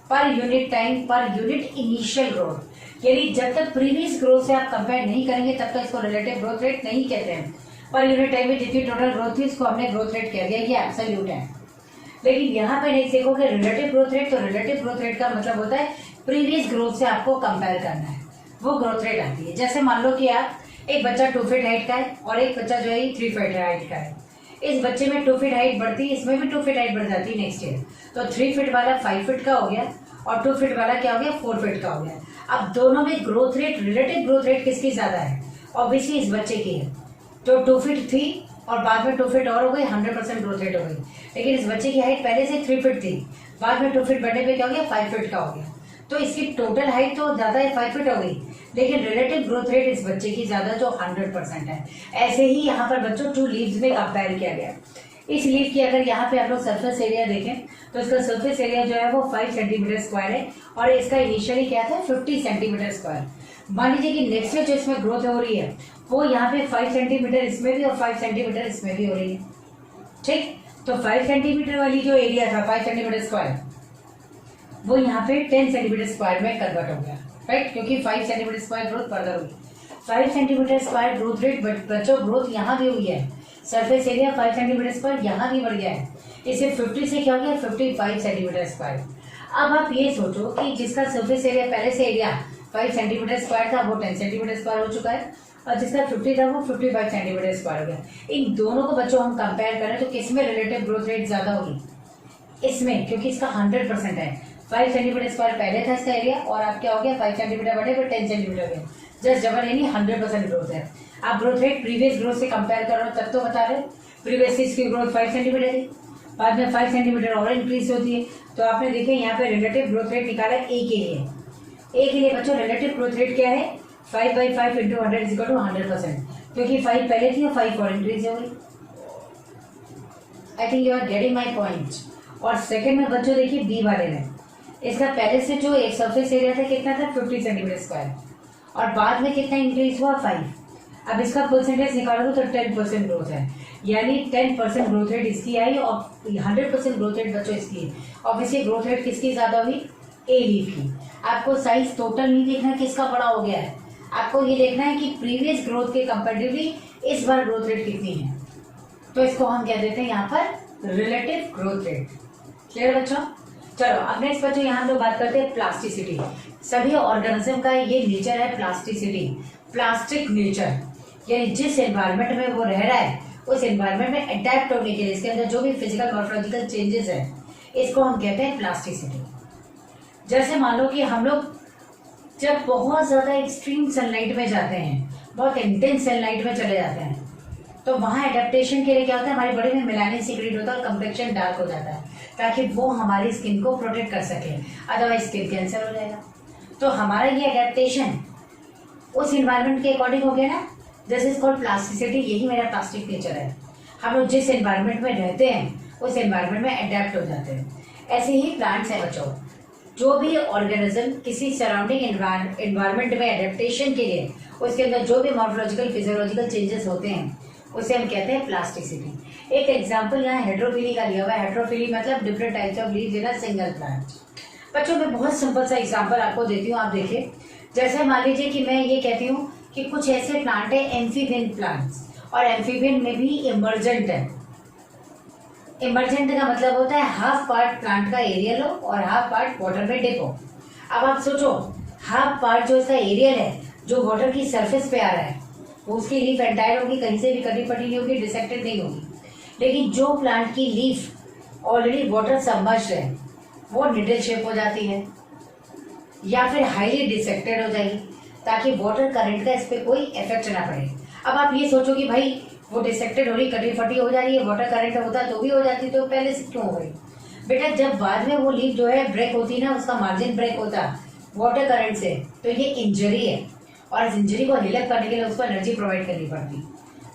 per unit time per unit initial growth. यानी जब तक प्रीवियस ग्रोथ से आप कंपेयर नहीं करेंगे तब तक इसको रिलेटिव ग्रोथ रेट नहीं कहते हैं। पर यूनिट टाइम में जितनी टोटल ग्रोथ थी इसको हमने ग्रोथ रेट कह दिया, ये एब्सोल्यूट है। लेकिन यहाँ पे नहीं देखोगे रिलेटिव ग्रोथ रेट, तो रिलेटिव ग्रोथ रेट का मतलब होता है प्रीवियस ग्रोथ से आपको कंपेयर करना है, वो ग्रोथ रेट आती है। जैसे मान लो कि आप एक बच्चा 2 फीट हाइट का है और एक बच्चा जो है 3 फीट हाइट का है। इस बच्चे में 2 फीट हाइट बढ़ती है, इसमें भी 2 फीट हाइट बढ़ जाती है नेक्स्ट ईयर। तो 3 फीट वाला 5 फीट का हो गया और 2 फीट वाला क्या हो गया 4 फीट का हो गया। अब दोनों में growth rate, relative growth rate किसकी ज्यादा है? ऑब्वियसली इस बच्चे की है। तो 2 फीट थी और बाद में 2 फीट और हो गई, 100% ग्रोथ रेट हो गई। लेकिन इस बच्चे की हाइट पहले से 3 फीट थी, बाद में 2 फीट बढ़ने पे क्या हो गया 5 फीट का हो गया। तो इसकी टोटल हाइट तो ज्यादा है, 5 फीट हो गई, लेकिन रिलेटिव ग्रोथ रेट इस बच्चे की ज्यादा जो 100% है। ऐसे ही यहाँ पर बच्चों 2 लीव्स में कंपेयर किया गया। इस लीफ की अगर यहाँ पे आप लोग सरफेस एरिया देखें तो इसका सरफेस एरिया जो है वो 5 सेंटीमीटर स्क्वायर है और इसका इनिशियली क्या था 50 सेंटीमीटर स्क्वायर। मान लीजिए कि नेक्स्ट में जो इसमें ग्रोथ हो रही है वो यहाँ पे 5 सेंटीमीटर इसमें भी और 5 सेंटीमीटर इसमें भी हो रही है। ठीक, तो 5 सेंटीमीटर वाली जो एरिया था 5 सेंटीमीटर स्क्वायर, वो यहाँ पे 10 सेंटीमीटर स्क्वायर में कन्वर्ट हो गया, राइट, क्योंकि 5 सेंटीमीटर स्क्वायर ग्रोथ फर्दर हुई। 5 सेंटीमीटर स्क्वायर ग्रोथ रेट बच्चों ग्रोथ यहाँ भी हुई है। सरफेस एरिया 5 सेंटीमीटर स्क्वायर यहाँ भी बढ़ गया है, इसे 50 से क्या हो गया 55 सेंटीमीटर स्क्वायर। अब आप ये सोचो कि जिसका सरफेस एरिया पहले से एरिया 5 सेंटीमीटर स्क्वायर था वो 10 सेंटीमीटर स्क्वायर हो चुका है और जिसका 50 था वो 55 सेंटीमीटर स्क्वायर हो गया। इन दोनों को बच्चों हम कंपेयर करें तो किसमें रिलेटिव ग्रोथ रेट ज्यादा होगी? इसमें, क्योंकि इसका 100% है। 5 सेंटीमीटर स्क्वायर पहले था इसका एरिया और आप क्या हो गया 5 सेंटीमीटर बढ़े फिर 10 सेंटीमीटर हो गया, जस्ट डबल, यानी 100% ग्रोथ है। आप ग्रोथ रेट प्रीवियस ग्रोथ से कंपेयर कर रहे हो तब तो बता रहे प्रीवियस इसकी ग्रोथ 5 सेंटीमीटर थी, बाद में 5 सेंटीमीटर और इंक्रीज होती है। तो आपने देखे यहाँ पे रिलेटिव ग्रोथ रेट निकाला ए के लिए। ए के लिए बच्चों रिलेटिव ग्रोथ रेट क्या है 5/5 × 100 = 100%, क्योंकि 5 पहले थी और 5 और इंक्रीज हो गई। I think you are getting my point. और सेकेंड में बच्चों देखिए बी वाले में, इसका पहले से जो एक सरफेस एरिया था कितना था 50 सेंटीमीटर स्क्वायर और बाद में कितना इंक्रीज हुआ 5। अब इसका परसेंटेज निकालोगे तो 10% ग्रोथ है, यानी 10% ग्रोथ रेट इसकी आई और 100% ग्रोथ रेट बच्चों इसकी है। ऑब्वियसली ग्रोथ रेट किसकी ज्यादा हुई? ए लीफ की। आपको साइज टोटल नहीं देखना किसका बड़ा हो गया है, आपको ये देखना है कि प्रीवियस ग्रोथ के कंपेरेटिवली इस बार ग्रोथ रेट कितनी है। तो इसको हम कह देते हैं यहाँ पर रिलेटिव ग्रोथ रेट। क्लियर बच्चों? चलो अब नेक्स्ट बच्चों यहाँ हम लोग बात करते हैं प्लास्टिसिटी। सभी ऑर्गेनिज्म का ये नेचर है प्लास्टिसिटी, प्लास्टिक नेचर, यानी जिस एनवायरनमेंट में वो रह रहा है उस एनवायरनमेंट में अडेप्ट होने के लिए इसके अंदर जो भी फिजिकल मॉर्फोलॉजिकल चेंजेस है इसको हम कहते हैं प्लास्टिसिटी। जैसे मान लो कि हम लोग जब बहुत ज्यादा एक्सट्रीम सनलाइट में जाते हैं, बहुत इंटेंस सनलाइट में चले जाते हैं, तो वहां एडेप्टेशन के लिए क्या होता है हमारी बॉडी में मेलानिन सीक्रेट होता है और कंप्लेक्शन डार्क हो जाता है ताकि वो हमारी स्किन को प्रोटेक्ट कर सके, अदरवाइज स्किन कैंसर हो जाएगा। तो हमारा ये एडेप्टेशन उस इन्वायरमेंट के अकॉर्डिंग हो गया ना, दिस इज कॉल्ड प्लास्टिसिटी। यही मेरा प्लास्टिक नेचर है। हम लोग जिस एनवायरनमेंट में रहते हैं उस एनवायरनमेंट में अडेप्ट हो जाते हैं। ऐसे ही प्लांट्स है बच्चों, जो भी ऑर्गेनिज्म किसी सराउंडिंग एनवायरनमेंट में एडेप्टेशन के लिए उसके अंदर जो भी मॉर्फोलॉजिकल फिजियोलॉजिकल चेंजेस होते हैं उसे हम कहते हैं प्लास्टिसिटी। एक एग्जांपल यहाँ हेट्रोफिली का लिया हुआ है। हेट्रोफिली मतलब different types of leaves in a single plant. बच्चों मैं बहुत सिंपल सा एग्जांपल आपको देती हूँ, आप देखिए। जैसे मान लीजिए कि मैं ये कहती हूँ कि कुछ ऐसे प्लांट है एम्फीबियन प्लांट्स, और एम्फीबियन में भी इमर्जेंट है। इमर्जेंट का मतलब होता है हाफ पार्ट प्लांट का एरिया लो और हाफ पार्ट वाटर में डिप हो। अब आप सोचो हाफ पार्ट जो इसका एरियल है जो वाटर की सरफेस पे आ रहा है वो उसकी लीफ एंटायर होगी, कहीं से भी कटी फटी नहीं होगी, डिसेक्टेड नहीं होगी। लेकिन जो प्लांट की लीफ ऑलरेडी वाटर सबमर्ज्ड है वो निडल शेप हो जाती है या फिर हाईली डिसेक्टेड हो जाएगी ताकि वाटर करंट का इस पर कोई इफेक्ट ना पड़े। अब आप ये सोचो कि भाई वो डिसेक्टेड हो रही, कटी फटी हो जा रही है, वाटर करंट होता तो भी हो जाती, तो पहले से क्यों हो गई? बेटा जब बाद में वो लीफ जो है ब्रेक होती ना, उसका मार्जिन ब्रेक होता वाटर करंट से, तो ये इंजरी है और इस इंजरी को हील अप करने के लिए उसको एनर्जी प्रोवाइड करनी पड़ती,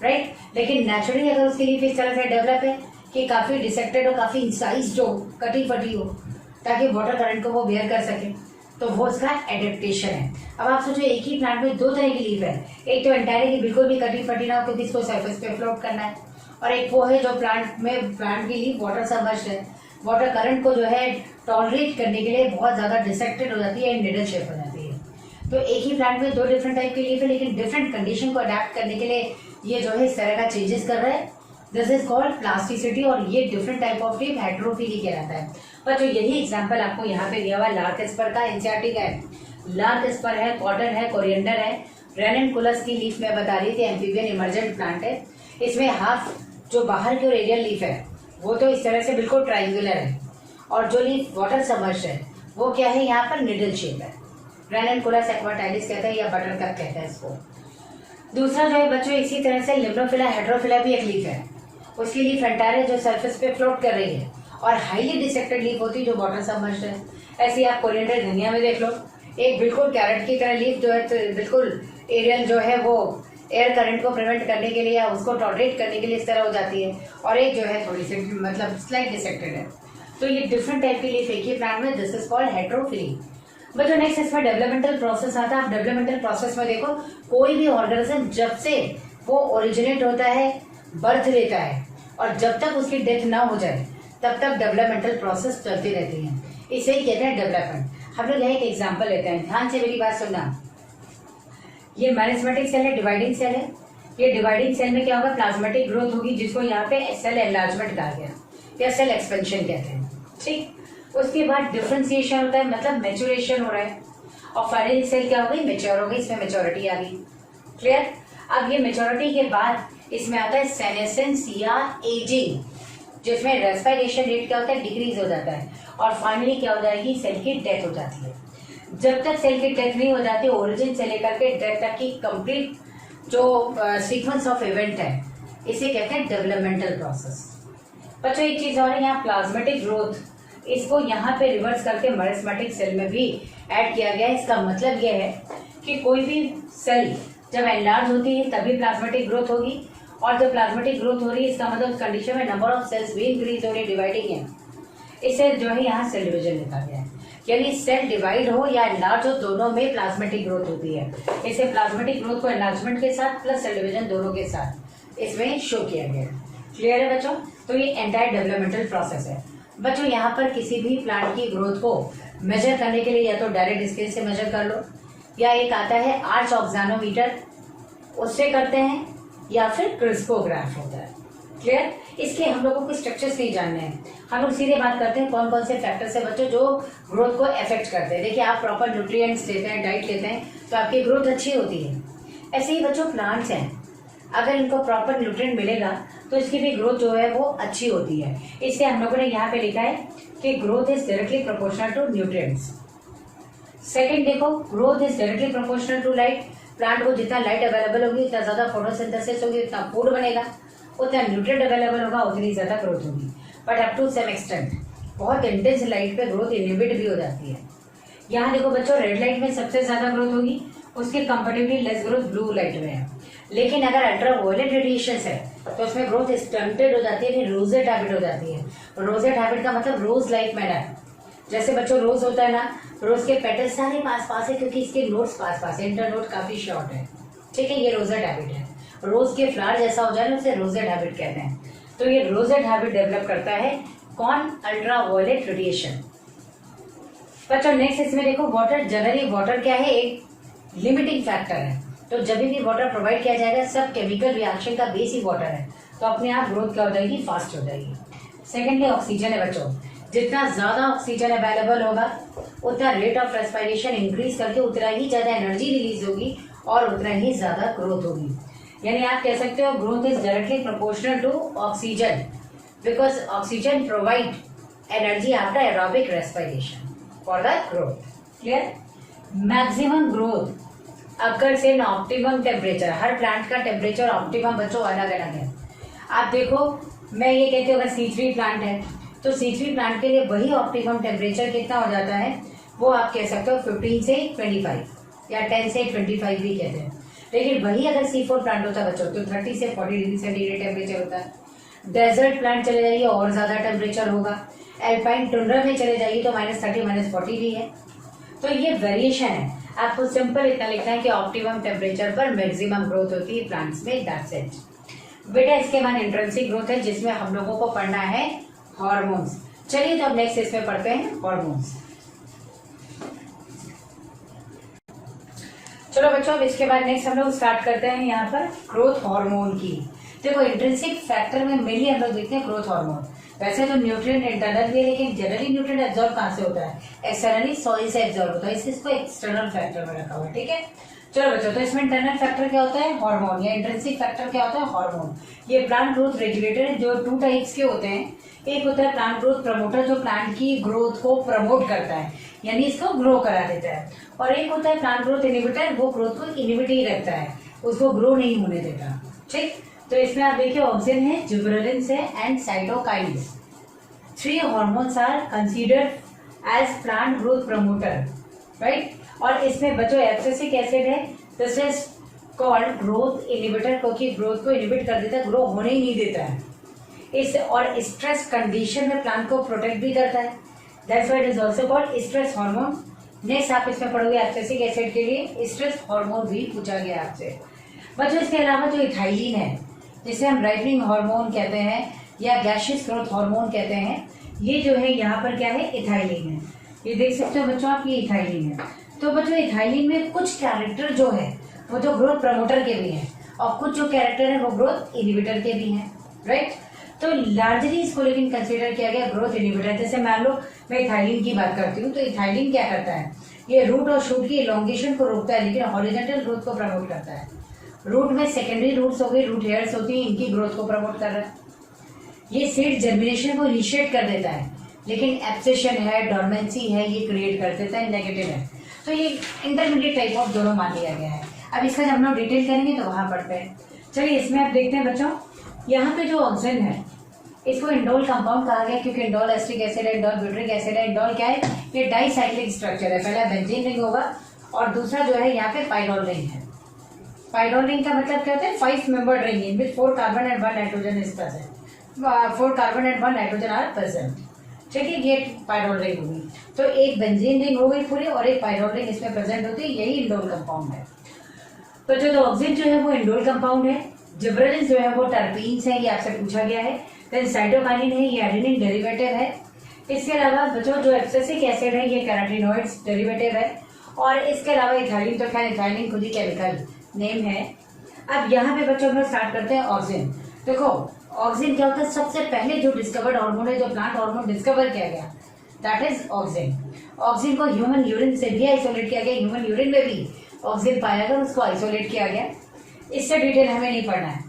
राइट। लेकिन नेचुरली अगर उसकी लीफ इस तरह से डेवलप है कि काफी डिसेक्टेड हो, काफी इंसाइज्ड हो, कटी फटी हो, ताकि वाटर करंट को वो बेयर कर सके, तो वो उसका एडेप्टेशन है। अब आप सोचो एक ही प्लांट में दो तरह की लीफ है, एक तो एंटायर की बिल्कुल भी कटी फटी ना हो क्योंकि इसको सरफेस पे फ्लोट करना है, और एक वो है जो प्लांट की लीफ वाटर सबमर्ज्ड है, वाटर करंट को जो है टॉलरेट करने के लिए बहुत ज़्यादा डिसेक्टेड हो जाती है एंड निडल शेप हो जाती है। तो एक ही प्लांट में दो डिफरेंट टाइप की लीफ है, लेकिन डिफरेंट कंडीशन को अडेप्ट करने के लिए ये जो है इस तरह का चेंजेस कर रहा है। दिस इज कॉल्ड प्लास्टिसिटी, और ये डिफरेंट टाइप ऑफ लीफ हेटेरोफिली कहलाता है। पर जो यही एग्जाम्पल आपको यहाँ पे दिया हुआ है लार्केस्पर का, एनसीईआरटी का है। लार्केस्पर है, कॉटन है, कोरिएंडर है, रेननकुलस की लीफ मैं बता रही थी, एम्फीबियन इमर्जेंट प्लांट है। इसमें हाफ जो बाहर की ओर एरियल लीफ है वो तो इस तरह से बिल्कुल ट्राइंगुलर है, और जो लीफ वाटर सबमर्ज्ड है वो क्या है, यहाँ पर निडल शेप है। रेननकुलस एक्वाटाइलिस कहते हैं या बटरकप कहते हैं इसको। दूसरा जो है बच्चों, इसी तरह से लिम्नोफिला हेटेरोफिला भी एक लीफ है, उसकी लीफ एंटायर है जो सरफेस पे फ्लोट कर रही है, और हाईली डिसेक्टेड लीफ होती है जो वाटर सबमर्ज्ड है। ऐसे ही आप कोरिएंडर धनिया में देख लो, एक बिल्कुल कैरेट की तरह लीफ जो है तो बिल्कुल एरियल जो है वो एयर करंट को प्रिवेंट करने के लिए या उसको टॉलरेट करने के लिए इस तरह हो जाती है, और एक जो है थोड़ी सी मतलब स्लाइट डिसेक्टेड है। तो ये डिफरेंट टाइप की लीफ एक ही प्लांट में, दिस इज कॉल्ड हेटेरोफिली। बच्चों नेक्स्ट इसमें डेवलपमेंटल प्रोसेस आता है। आप डेवलपमेंटल प्रोसेस में देखो, कोई भी ऑर्गेनिज्म जब से वो ओरिजिनेट होता है, बर्थ लेता है, और जब तक उसकी डेथ ना हो जाए तब तक डेवलपमेंटल प्रोसेस चलती रहती है। इसे ही कहते हैं डेवलपमेंट। हम लोग यहाँ एक एग्जाम्पल लेते हैं, ध्यान से मेरी बात सुनना। ये मैरिस्मेटिक सेल है, डिवाइडिंग सेल है। ये डिवाइडिंग सेल में क्या होगा, प्लाज्मेटिक ग्रोथ होगी, जिसको यहाँ पे सेल एनलार्जमेंट कहा गया या सेल एक्सपेंशन कहते हैं। ठीक, उसके बाद डिफरेंशिएशन होता है, मतलब मैच्योरेशन हो रहा है, और फाइनली सेल क्या हो गई, मैच्योर हो गई, इसमें मैच्योरिटी आ गई। क्लियर। अब ये मैच्योरिटी के बाद इसमें आता है सेनेसेंस या एजिंग, जिसमें रेस्पिरेशन रेट क्या होता है, डिक्रीज हो जाता है, और फाइनली क्या हो जाएगी, सेल की डेथ हो जाती है। जब तक सेल की डेथ नहीं हो जाती, ओरिजिन से लेकर के डेथ तक की कंप्लीट जो सीक्वेंस ऑफ इवेंट है, इसे कहते हैं डेवलपमेंटल प्रोसेस। बच्चों एक चीज और है, यहाँ प्लाज्मेटिक ग्रोथ, इसको यहाँ पे रिवर्स करके मेरिस्मेटिक सेल में भी ऐड किया गया है। इसका मतलब यह है कि कोई भी सेल जब एनलार्ज होती है तभी प्लाज्मेटिक ग्रोथ होगी, और जब प्लाज्मेटिक ग्रोथ हो रही है इसका मतलब कंडीशन में नंबर ऑफ सेल्स भी इंक्रीज हो रही है, डिवाइडिंग है। इसे जो है यहाँ सेल डिवीजन लिखा गया है, यानी सेल डिवाइड हो या एनलार्ज हो, दोनों में प्लाज्मेटिक ग्रोथ होती है। इसे प्लाज्मेटिक ग्रोथ को एनलार्जमेंट के साथ प्लस सेल डिवीजन दोनों के साथ इसमें शो किया गया है। क्लियर है बच्चों। तो ये एंटायर डेवलपमेंटल प्रोसेस है। बच्चों यहाँ पर किसी भी प्लांट की ग्रोथ को मेजर करने के लिए या तो डायरेक्ट स्केल से मेजर कर लो, या एक आता है आर्च ऑक्सानोमीटर, उससे करते हैं, या फिर क्रिस्पोग्राफ होता है। क्लियर। इसके हम लोगों को स्ट्रक्चर्स नहीं जानने हैं, हम लोग सीधे बात करते हैं कौन कौन से फैक्टर्स है बच्चों जो ग्रोथ को अफेक्ट करते हैं। देखिए, आप प्रॉपर न्यूट्रिएंट्स लेते हैं, डाइट लेते हैं, तो आपकी ग्रोथ अच्छी होती है। ऐसे ही बच्चों प्लांट्स हैं, अगर इनको प्रॉपर न्यूट्रिएंट मिलेगा तो इसकी भी ग्रोथ जो है वो अच्छी होती है। इसलिए हम लोगों ने यहाँ पे लिखा है कि growth is directly proportional to nutrients. Second देखो, growth is directly proportional to light. Plant को जितना लाइट अवेलेबल होगी उतना ज्यादा फोटोसिंथेसिस होगी, उतना फूड बनेगा, उतना न्यूट्रिएंट अवेलेबल होगा, उतनी ज्यादा ग्रोथ होगी। But up to some extent बहुत इंटेंस लाइट पे ग्रोथ इनहिबिट भी हो जाती है। यहाँ देखो बच्चों, रेड लाइट में सबसे ज्यादा ग्रोथ होगी, उसके comparatively less growth blue light में है। लेकिन अगर अल्ट्रावायलेट रेडिएशन है तो उसमें ग्रोथ स्टंटेड हो जाती है, फिर रोजेट हैबिट हो जाती है। रोजेट हैबिट का मतलब रोज लाइक मैनर। जैसे बच्चों रोज होता है ना, रोज के पेटल सारे पास पास है क्योंकि इसके नोट्स पास पास है, इंटर नोट काफी शॉर्ट है। ठीक है, ये रोजेट हैबिट है। रोज के फ्लावर जैसा हो जाए ना, उसे रोजेट हैबिट कहते हैं। तो ये रोजेट हैबिट डेवलप करता है कौन, अल्ट्रावायलेट रेडिएशन। बच्चों नेक्स्ट इसमें देखो, वाटर, जनरली वाटर क्या है, एक लिमिटिंग फैक्टर है। तो जब भी वाटर प्रोवाइड किया जाएगा, सब केमिकल रिएक्शन का बेस ही वाटर है, तो अपने आप ग्रोथ क्या हो जाएगी, फास्ट हो जाएगी। सेकेंडली ऑक्सीजन है बच्चों, जितना ज्यादा ऑक्सीजन अवेलेबल होगा उतना रेट ऑफ रेस्पिरेशन इंक्रीज करके उतना ही ज्यादा एनर्जी रिलीज होगी और उतना ही ज्यादा ग्रोथ होगी। यानी आप कह सकते हो growth is directly proportional to oxygen, because oxygen provide energy after aerobic respiration for the growth. Clear. Maximum growth occurs in optimum temperature. हर प्लांट का टेम्परेचर ऑप्टिमम बच्चों अलग अलग है। आप देखो, मैं ये कहती हूँ अगर सीचवी प्लांट है तो सीचवी प्लांट के लिए वही ऑप्टिमम टेम्परेचर कितना हो जाता है, वो आप कह सकते हो 15 से 25 या 10 से 25 भी कहते हैं। लेकिन वही अगर C4 प्लांट होता है बच्चों तो 30 से 40 डिग्री सेंटीग्रेड टेम्परेचर होता है। डेजर्ट प्लांट चले जाइए और ज्यादा टेम्परेचर होगा। एल्पाइन टुंड्रा में चले जाइए तो -30 -40 भी है। तो ये वेरिएशन है। आपको सिंपल इतना लिखना है कि ऑप्टिमम टेम्परेचर पर मैक्सिमम ग्रोथ होती है प्लांट्स में, दैट्स इट। बेटा इसके बाद इंट्रिंसिक ग्रोथ है जिसमें हम लोगों को पढ़ना है हॉर्मोन्स। चलिए तो अब नेक्स्ट इसमें पढ़ते हैं हॉर्मोन्स। चलो बच्चों अब इसके बाद नेक्स्ट हम लोग स्टार्ट करते हैं यहाँ पर ग्रोथ हार्मोन की। देखो इंट्रिंसिक फैक्टर में मेनली हम लोग देखते हैं ग्रोथ हार्मोन। वैसे तो न्यूट्रिएंट इंटरनल भी है लेकिन जनरली न्यूट्रिएंट एब्जॉर्ब कहाँ से होता है, एक्सटर्नली सॉइल से एब्जॉर्ब होता है, इसको एक्सटर्नल फैक्टर में रखा हुआ है। ठीक है चलो बच्चों, तो इसमें इंटरनल फैक्टर क्या होता है, हार्मोन, या इंट्रिंसिक फैक्टर क्या होता है, हार्मोन। ये प्लांट ग्रोथ रेगुलेटर है जो 2 टाइप्स के होते हैं। एक होता है प्लांट ग्रोथ प्रमोटर जो प्लांट की ग्रोथ को प्रमोट करता है यानी इसको ग्रो करा देता है, और एक होता है प्लांट ग्रोथ इनहिबिटर, वो ग्रोथ को इनहिबिट ही रखता है, उसको ग्रो नहीं होने देता। ठीक, तो इसमें आप देखिए ऑक्सिन है, जिबरेलिन्स है and cytokines. 3 hormones are considered as plant growth promoter, right? और इसमें बच्चों एब्सिसिक एसिड है, this is called growth inhibitor क्योंकि ग्रोथ को इनहिबिट कर देता है, ग्रो होने ही नहीं देता है। इस और स्ट्रेस कंडीशन में प्लांट को प्रोटेक्ट भी करता है, that's why it is also called stress hormone. Next आप इसमें पढ़ोगे एब्सिसिक एसिड के लिए स्ट्रेस हार्मोन भी पूछा गया आपसे। बच्चों इसके अलावा जो इथाइलिन है जिसे हम राइपनिंग हार्मोन कहते हैं या गैशियस ग्रोथ हार्मोन कहते हैं, ये जो है यहाँ पर क्या है, इथाइलिन है। ये देख सकते हो बच्चों आप, ये इथाइलिन है। तो बच्चों इथाइलिन में कुछ कैरेक्टर जो है वो जो ग्रोथ प्रमोटर के भी हैं और कुछ जो कैरेक्टर है वो ग्रोथ इनहिबिटर के भी हैं, राइट। तो लार्जली इसको लेकिन कंसीडर किया गया ग्रोथ इनहिबिटर। जैसे मान लो मैं इथाइलिन की बात करती हूँ तो इथाइलिन क्या करता है, ये रूट और शूट की इलोंगेशन को रोकता है लेकिन हॉरिजॉन्टल ग्रोथ को प्रमोट करता है। रूट में सेकेंडरी रूट्स हो गई, रूट हेयर्स होती हैं, इनकी ग्रोथ को प्रमोट कर रहा है। ये सीड जर्मिनेशन को इनिशिएट कर देता है लेकिन एब्सेशन है, डोर्मेंसी है, ये क्रिएट कर देता है, नेगेटिव है। तो ये इंटरमीडिएट टाइप ऑफ दोनों मान लिया गया है। अब इसका जब हम लोग डिटेल करेंगे तो वहां पढ़ते हैं। चलिए इसमें आप देखते हैं बच्चों, यहाँ पे जो ऑक्सीजन है इसको इंडोल कंपाउंड कहा गया क्योंकि इंडोल एस्टिक एसिड है, इंडोल ब्यूटरिक एसिड है। इंडोल क्या है, ये डाइसाइक्लिक स्ट्रक्चर है, पहला बेंजीन रिंग होगा और दूसरा जो है यहाँ पे पाइरोल रिंग है। पाइरोल रिंग का मतलब क्या होता है, 5 membered ring in which 4 carbon and 1 nitrogen is present, 4 carbon and 1 nitrogen are present. ठीक है, ये पाइरोल रिंग होगी। तो एक बेंजीन रिंग हो गई पूरी और एक पाइरोल रिंग इसमें प्रेजेंट होती है, यही इंडोल कंपाउंड है। तो जो ऑक्सीजन जो है वो इंडोल कंपाउंड है, जिब्रेलिन जो है वो टर्पीन्स है, ये आपसे पूछा गया है। देन साइटोकाइनिन है, ये एडेनिन डेरिवेटिव है। इसके अलावा बच्चों जो एब्सिसिक एसिड है ये कैरोटीनॉइड्स डेरिवेटिव है। और इसके अलावा इथाइलिन, तो खैर इथाइलिन खुद ही केमिकल नेम है। अब यहाँ पे बच्चों हम लोग स्टार्ट करते हैं ऑक्सीजन। देखो ऑक्सीजन क्या होता है, सबसे पहले जो डिस्कवर्ड हार्मोन है, जो प्लांट हार्मोन डिस्कवर किया गया दैट इज ऑक्सीजन। ऑक्सीजन को ह्यूमन यूरिन से भी आइसोलेट किया गया, ह्यूमन यूरिन में भी ऑक्सीजन पाया गया, उसको आइसोलेट किया गया। इससे डिटेल हमें नहीं पढ़ना है,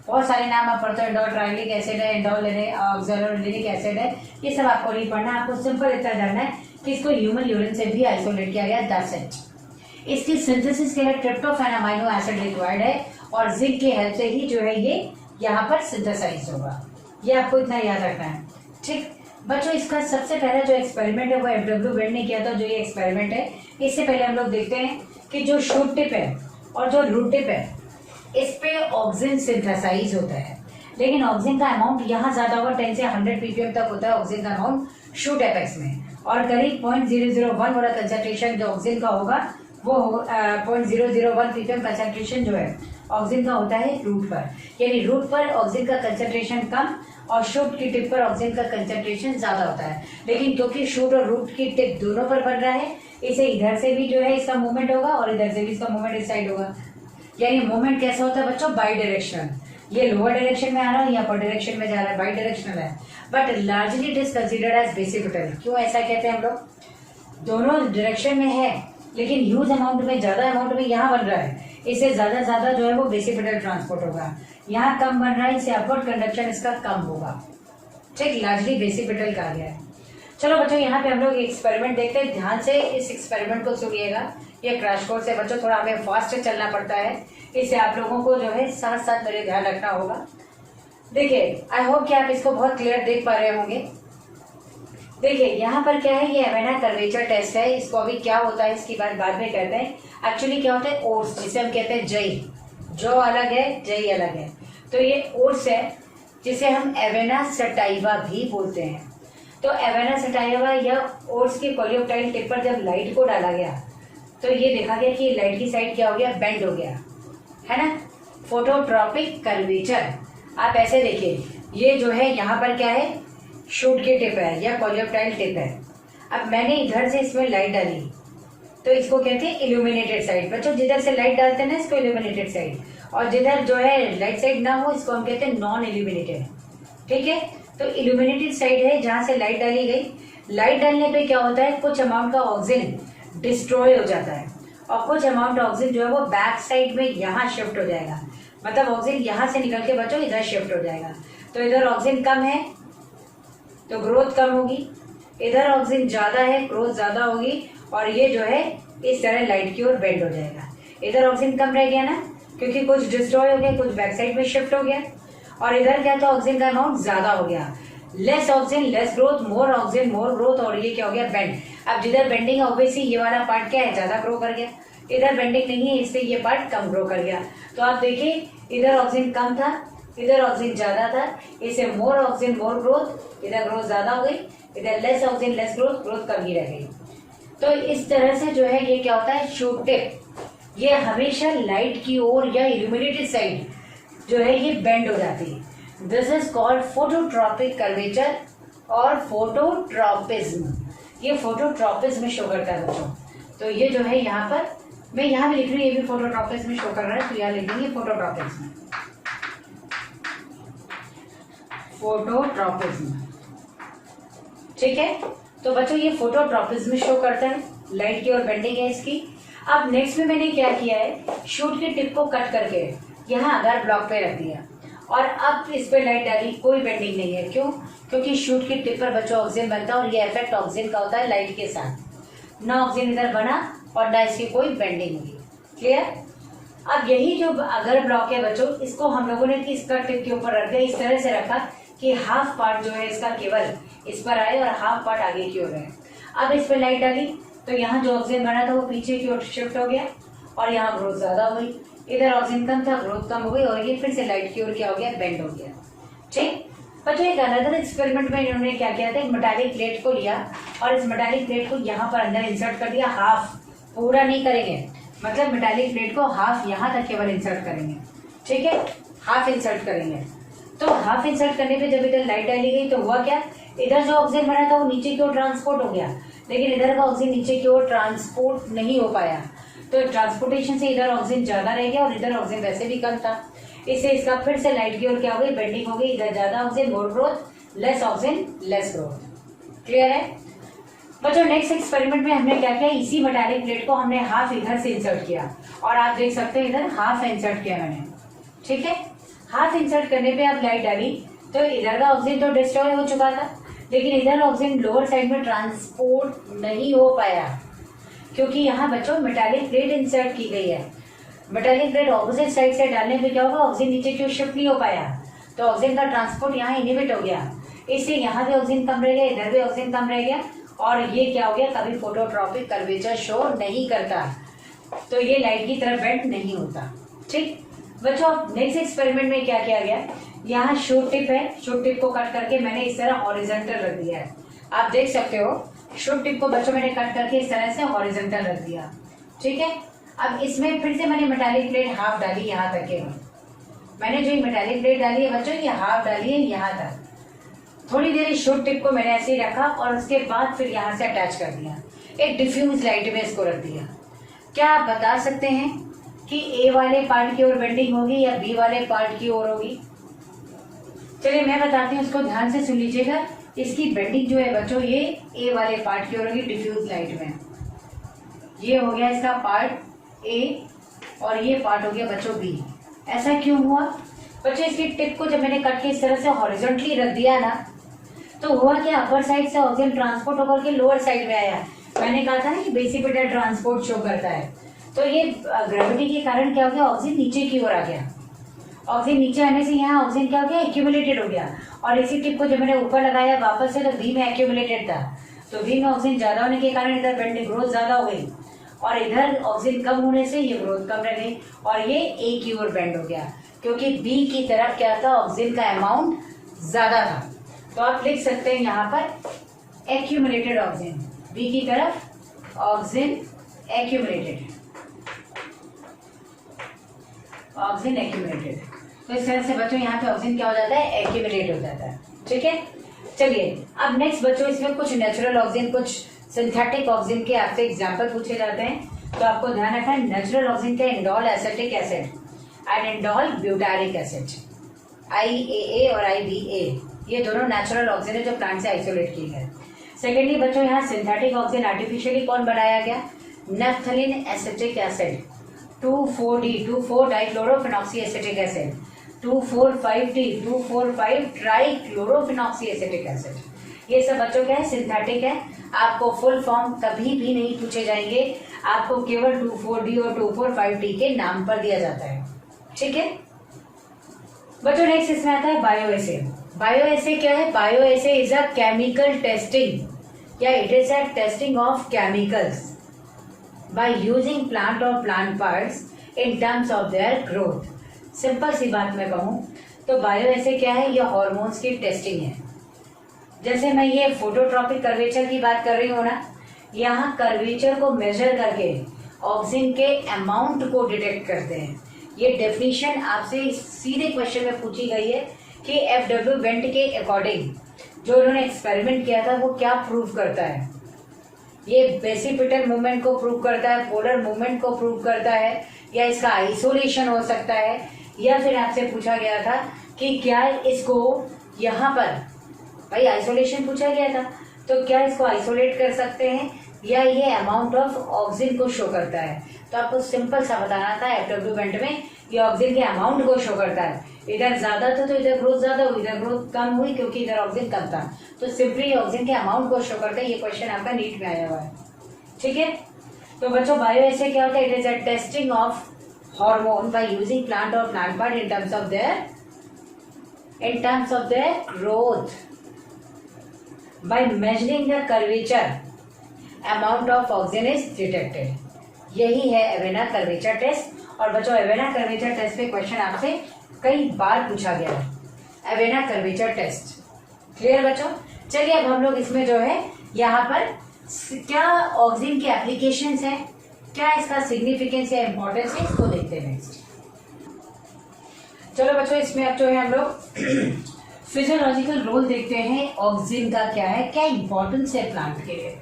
बहुत सारे नाम आप पढ़ते हो, इंडोल ट्राइलिक एसिड है, इंडोल ऑक्सैलोलिक एसिड है, ये सब आपको नहीं पढ़ना है। आपको सिंपल इतना जानना है कि इसको ह्यूमन यूरिन से भी आइसोलेट किया गया, दैट्स इट। इसकी सिंथेसिस के लिए ट्रिप्टोफैन अमीनो एसिड रिक्वायर्ड है और जिंक की हेल्प से ही जो है ये यहाँ पर सिंथेसाइज होगा, ये आपको इतना याद रखना है। ठीक बच्चों, इसका सबसे पहला जो एक्सपेरिमेंट है वो एफडब्ल्यू बेड ने किया था, जो ये एक्सपेरिमेंट है। इससे पहले हम लोग देखते हैं कि जो शूट टिप है और जो रूट टिप है इस पे ऑक्सीजन सिंथेसाइज होता है, लेकिन ऑक्सीजन का अमाउंट यहाँ ज्यादा होगा, 10 से 100 ppm तक होता है ऑक्सीजन का अमाउंट शूट एपेक्स में, और करीब 0.001 वाला कंसेंट्रेशन जो ऑक्सीजन का होगा वो 0.001 ppm कंसेंट्रेशन जो है ऑक्सीजन का होता है रूट पर। यानी रूट पर ऑक्सीजन का कंसेंट्रेशन कम और शूट की टिप पर ऑक्सीजन का कंसेंट्रेशन ज्यादा होता है। लेकिन क्योंकि शूट और रूट की टिप दोनों पर बन रहा है, इसे इधर से भी जो है इसका मूवमेंट होगा और इधर से भी इसका मूवमेंट इस साइड होगा। यानी मूवमेंट कैसा होता है बच्चों, बाई डायरेक्शन। ये लोअर डायरेक्शन में आ रहा है या अपर डायरेक्शन में जा रहा है, बाई डायरेक्शनल है। But largely it is considered as basipetal. क्यों ऐसा कहते हैं हम लोग, दोनों डायरेक्शन में है लेकिन ह्यूज अमाउंट में, ज्यादा अमाउंट में यहाँ बन रहा है, इससे ज्यादा जो है वो बेसिपिटल ट्रांसपोर्ट होगा। यहाँ कम बन रहा है, इससे अपवर्ड कंडक्शन इसका कम होगा। ठीक, लार्जली बेसिपिटल कहा गया है। चलो बच्चों, यहाँ पे हम लोग एक्सपेरिमेंट देखते हैं, ध्यान से इस एक्सपेरिमेंट को सुनिएगा। ये क्रैश कोर्स है बच्चों, थोड़ा हमें फास्ट चलना पड़ता है, इससे आप लोगों को जो है साथ साथ मेरे ध्यान रखना होगा। देखिए, आई होप कि आप इसको बहुत क्लियर देख पा रहे होंगे। देखिए यहाँ पर क्या है, ये एवेना कर्वेचर टेस्ट है। इसको अभी क्या होता है इसकी बात बाद में कहते हैं। एक्चुअली क्या होता है, ओट्स, जिसे हम कहते हैं जई, जो अलग है जई अलग है। तो ये ओट्स है जिसे हम एवेना सटाइवा भी बोलते हैं। तो एवेना सटाइवा या ओट्स की पॉलीऑक्टाइल टिप पर जब लाइट को डाला गया तो ये देखा गया कि लाइट की साइड क्या हो गया, बेंड हो गया, है ना, फोटोट्रॉपिक कर्वेचर। आप ऐसे देखिए, ये जो है यहाँ पर क्या है, शूट की टिप है या कोलियोप्टाइल टिप है। अब मैंने इधर से इसमें लाइट डाली तो इसको कहते हैं इल्यूमिनेटेड साइड। बच्चों जिधर से लाइट डालते हैं ना इसको इल्यूमिनेटेड साइड, और जिधर जो है लाइट साइड ना हो इसको हम कहते हैं नॉन इल्यूमिनेटेड। ठीक है, तो इल्यूमिनेटेड साइड है जहां से लाइट डाली गई। लाइट डालने पे क्या होता है, कुछ अमाउंट का ऑक्सीजन डिस्ट्रॉय हो जाता है और कुछ अमाउंट ऑक्सीजन जो है वो बैक साइड में यहाँ शिफ्ट हो जाएगा। मतलब ऑक्सीजन यहाँ से निकल के बच्चों इधर शिफ्ट हो जाएगा। तो इधर ऑक्सीजन कम है तो ग्रोथ कम होगी, इधर ऑक्सीजन ज्यादा है ग्रोथ ज्यादा होगी, और ये जो है इस तरह लाइट की ओर बेंड हो जाएगा। इधर ऑक्सीजन कम रह गया ना, क्योंकि कुछ डिस्ट्रॉय हो गया, कुछ बैक साइड में शिफ्ट हो गया, और इधर क्या था, ऑक्सीजन का अमाउंट ज्यादा हो गया। लेस ऑक्सीजन लेस ग्रोथ, मोर ऑक्सीजन मोर ग्रोथ, और ये क्या हो गया, बेंड। अब जिधर बेंडिंग है ऑब्वियसली ये वाला पार्ट क्या है, ज्यादा ग्रो कर गया, इधर बेंडिंग नहीं है इसलिए ये पार्ट कम ग्रो कर गया। तो आप देखिए इधर ऑक्सीजन कम था, इधर ऑक्सीजन ज्यादा था, इसे मोर ऑक्सीजन मोर ग्रोथ, इधर ग्रोथ ज्यादा हो गई, इधर less oxygen less growth, growth कम ही रह गई। तो इस तरह से जो है ये क्या होता है, शूट टिप ये हमेशा लाइट की ओर या इल्यूमिनेटेड साइड जो है ये बेंड हो जाती है। This is called phototropic curvature और फोटोट्रॉपिज्म। ये फोटोट्रॉपिज्म शो करता है बच्चों। तो ये जो है यहाँ पर मैं यहाँ भी लिख रही हूँ, ये भी फोटोट्रॉपिज्म शो कर रहा है, तो यहाँ लिख देंगे फोटोट्रॉपिज्म। फोटोट्रॉपिज्म, ठीक है। तो बच्चों ये फोटोट्रॉपिज्म शो करता है, लाइट की ओर बेंडिंग है इसकी। अब नेक्स्ट में मैंने क्या किया है, शूट की टिप को कट करके यहाँ आधार ब्लॉक पे रख दिया, और अब इस पे लाइट डाली, कोई बेंडिंग नहीं है। क्यों? क्योंकि शूट की टिप पर बच्चों ऑक्सीजन बनता है और ये इफेक्ट ऑक्सीजन का होता है लाइट के साथ। ना ऑक्सीजन इधर बना और ना इसकी कोई बेंडिंग हुई। क्लियर? अब यही जो अगर ब्लॉक है बच्चों, इसको हम लोगों ने इसका टिप के ऊपर रख दिया, इस तरह से रखा कि हाफ पार्ट जो है इसका केवल इस पर आए और हाफ पार्ट आगे की ओर है। अब इस पर लाइट डाली तो यहाँ जो ऑक्सीजन बना था वो पीछे की ओर शिफ्ट हो गया और यहाँ ग्रोथ ज्यादा हो गई, इधर ऑक्सीजन कम था ग्रोथ कम हो गई, और ये फिर से लाइट की ओर क्या हो गया, बेंड हो गया। ठीक। बच्चों एक अनदर एक्सपेरिमेंट में इन्होंने क्या किया था, एक मेटालिक प्लेट को लिया और इस मेटालिक प्लेट को यहाँ पर अंदर इंसर्ट कर दिया, हाफ, पूरा नहीं करेंगे, मतलब मेटालिक प्लेट को हाफ यहाँ तक केवल इंसर्ट करेंगे। ठीक है, हाफ इंसर्ट करेंगे। तो हाफ इंसर्ट करने पे जब इधर लाइट डाली गई तो हुआ क्या, इधर जो ऑक्सीजन बना था वो नीचे की ओर ट्रांसपोर्ट हो गया, लेकिन इधर का ऑक्सीजन नीचे की ओर ट्रांसपोर्ट नहीं हो पाया। तो ट्रांसपोर्टेशन से इधर ऑक्सीजन ज्यादा रह गया और इधर ऑक्सीजन वैसे भी कम था, इससे इसका फिर से लाइट की ओर क्या हो गई, बेंडिंग हो गई, इधर ज्यादा oxygen more growth, less oxygen less growth. Clear है बच्चों? नेक्स्ट एक्सपेरिमेंट में हमने क्या किया, इसी मेटालिक प्लेट को हमने हाफ इधर से इंसर्ट किया और आप देख सकते हैं इधर हाफ इंसर्ट किया मैंने। ठीक है, हाथ इंसर्ट करने पे आप लाइट डाली तो इधर का ऑक्सीजन तो डिस्ट्रॉय हो चुका था, लेकिन इधर ऑक्सीजन लोअर साइड में ट्रांसपोर्ट नहीं हो पाया, क्योंकि यहाँ बच्चों मेटालिक प्लेट इंसर्ट की गई है। मेटालिक प्लेट ऑपोजिट साइड से डालने पे क्या होगा, ऑक्सीजन नीचे की ओर शिफ्ट नहीं हो पाया, तो ऑक्सीजन का ट्रांसपोर्ट यहाँ इनहिबिट हो गया, इसलिए यहाँ भी ऑक्सीजन कम रह गया, इधर भी ऑक्सीजन कम रह गया, और ये क्या हो गया, कभी फोटोट्रॉपिक कर्वेचर शो नहीं करता, तो ये लाइट की तरफ बेंड नहीं होता। ठीक बच्चों, नेक्स्ट एक्सपेरिमेंट में क्या किया गया, यहाँ शूट टिप है, शूट टिप को कट करके मैंने इस तरह हॉरिजॉन्टल रख दिया है, आप देख सकते हो शूट टिप को बच्चों मैंने कट करके इस तरह से हॉरिजॉन्टल रख दिया। ठीक है, अब इसमें फिर से मैंने मेटालिक प्लेट हाफ डाली, यहाँ तक के मैंने जो मेटालिक प्लेट डाली है बच्चों ये हाफ डाली है यहाँ तक। थोड़ी देर शूट टिप को मैंने ऐसे ही रखा और उसके बाद फिर यहाँ से अटैच कर दिया, एक डिफ्यूज लाइट में इसको रख दिया। क्या आप बता सकते हैं कि ए वाले पार्ट की ओर बेंडिंग होगी या बी वाले पार्ट की ओर होगी? चलिए मैं बताती हूँ, उसको ध्यान से सुन लीजिएगा। इसकी बेंडिंग जो है बच्चों ये ए वाले पार्ट की ओर होगी डिफ्यूज लाइट में। ये हो गया इसका पार्ट ए और ये पार्ट हो गया बच्चों बी। ऐसा क्यों हुआ बच्चों? इसकी टिप को जब मैंने कट के इस तरह से हॉरिजॉन्टली रख दिया ना, तो हुआ क्या, अपर साइड से ऑक्सीजन ट्रांसपोर्ट होकर के लोअर साइड में आया। मैंने कहा था ना कि बेसिपिटल ट्रांसपोर्ट शो करता है, तो ये ग्रेविटी के कारण क्या हो गया, ऑक्सीजन नीचे की ओर आ गया। ऑक्सीजन नीचे आने से यहाँ ऑक्सीजन क्या हो गया, एक्यूमुलेटेड हो गया, और इसी टिप को जब मैंने ऊपर लगाया वापस से तो बी में एक्यूमुलेटेड था, तो बी में ऑक्सीजन ज्यादा होने के कारण इधर बेंडिंग ग्रोथ ज्यादा हो गई और इधर ऑक्सीजन कम होने से ये ग्रोथ कम रह गई और ये ए की ओर बेंड हो गया, क्योंकि बी की तरफ क्या था, ऑक्सीजन का अमाउंट ज्यादा था। तो आप लिख सकते हैं यहाँ पर एक्यूमुलेटेड ऑक्सीजन, बी की तरफ ऑक्सीजन एक्यूमुलेटेड, ऑक्सीजन एक्यूमुलेटेड। तो इस तरह से बच्चों यहाँ पे ऑक्सीजन क्या हो जाता है, एक्यूमुलेट हो जाता है। ठीक है, चलिए अब नेक्स्ट बच्चों इसमें कुछ नेचुरल ऑक्सीजन, कुछ सिंथेटिक ऑक्सीजन के आपसे एग्जाम्पल पूछे जाते हैं। तो आपको ध्यान रखना है, नेचुरल ऑक्सीजन का indole acetic acid and indole butyric acid, IAA और IBA, ये दोनों नेचुरल ऑक्सीजन है जो प्लांट से आइसोलेट किए गए। सेकेंडली बच्चों यहाँ सिंथेटिक ऑक्सीजन आर्टिफिशियली कौन बनाया गया, नेफ्थलीन एसिटिक एसिड 2,4-D 2,4-डाइक्लोरोफिनॉक्सी एसिटिक एसिड, 2,4,5-D 2,4,5-ट्राइक्लोरोफिनॉक्सी एसिटिक एसिड। ये सब बच्चों क्या है, सिंथेटिक है। आपको फुल फॉर्म कभी भी नहीं पूछे जाएंगे, आपको केवल 2,4-D और 2,4,5-D के नाम पर दिया जाता है। ठीक है बच्चों, नेक्स्ट इसमें आता है बायोएसे। बायोएसे क्या है, bioassay is a chemical testing या it is a testing of chemicals by using plant और plant parts in terms of their growth. Simple सी बात मैं कहूँ तो बायोएसे क्या है, ये हॉर्मोन्स की टेस्टिंग है। जैसे मैं ये फोटोट्रॉपिक कर्वेचर की बात कर रही हूँ ना, यहाँ कर्वेचर को मेजर करके ऑक्सीजन के अमाउंट को डिटेक्ट करते हैं। ये डेफिनेशन आपसे सीधे क्वेश्चन में पूछी गई है कि FW बेंट के अकॉर्डिंग जो उन्होंने एक्सपेरिमेंट किया था वो क्या प्रूव करता है। ये बेसिपिटल मूवमेंट को प्रूव करता है, पोलर मूवमेंट को प्रूव करता है, या इसका आइसोलेशन हो सकता है, या फिर आपसे पूछा गया था कि क्या इसको यहाँ पर, भाई आइसोलेशन पूछा गया था, तो क्या इसको आइसोलेट कर सकते हैं या ये अमाउंट ऑफ ऑक्सीजन को शो करता है। तो आपको सिंपल सा बताना था, FW बेंट में ये ऑक्सीजन के अमाउंट को शो करता है। इधर ज्यादा था तो इधर ग्रोथ ज्यादा हुई, इधर ग्रोथ कम हुई क्योंकि इधर ऑक्सीजन कम था। तो सिंपली ऑक्सीजन के अमाउंट को शो करता है। ये क्वेश्चन आपका नीट में आया हुआ है। ठीक है, तो बच्चों बायोएसे क्या होता है, it is a testing of hormone by using plant और plant part in terms of their growth by measuring the curvature amount of oxygen is detected। यही है एवेना कर्वेचर टेस्ट। और बच्चों एवेना कर्वेचर टेस्ट पे question आपसे कई बार पूछा गया है, एवेना कर्वेचर टेस्ट। क्लियर बच्चों, चलिए अब हम लोग इसमें जो है यहाँ पर क्या ऑक्सीजन की एप्लीकेशंस हैं, क्या इसका सिग्निफिकेंस या इम्पोर्टेंस है, इसको देखते हैं नेक्स्ट। चलो बच्चों, इसमें अब जो है हम लोग फिजियोलॉजिकल रोल देखते हैं ऑक्सीजन का क्या है, क्या इंपॉर्टेंस है प्लांट के लिए।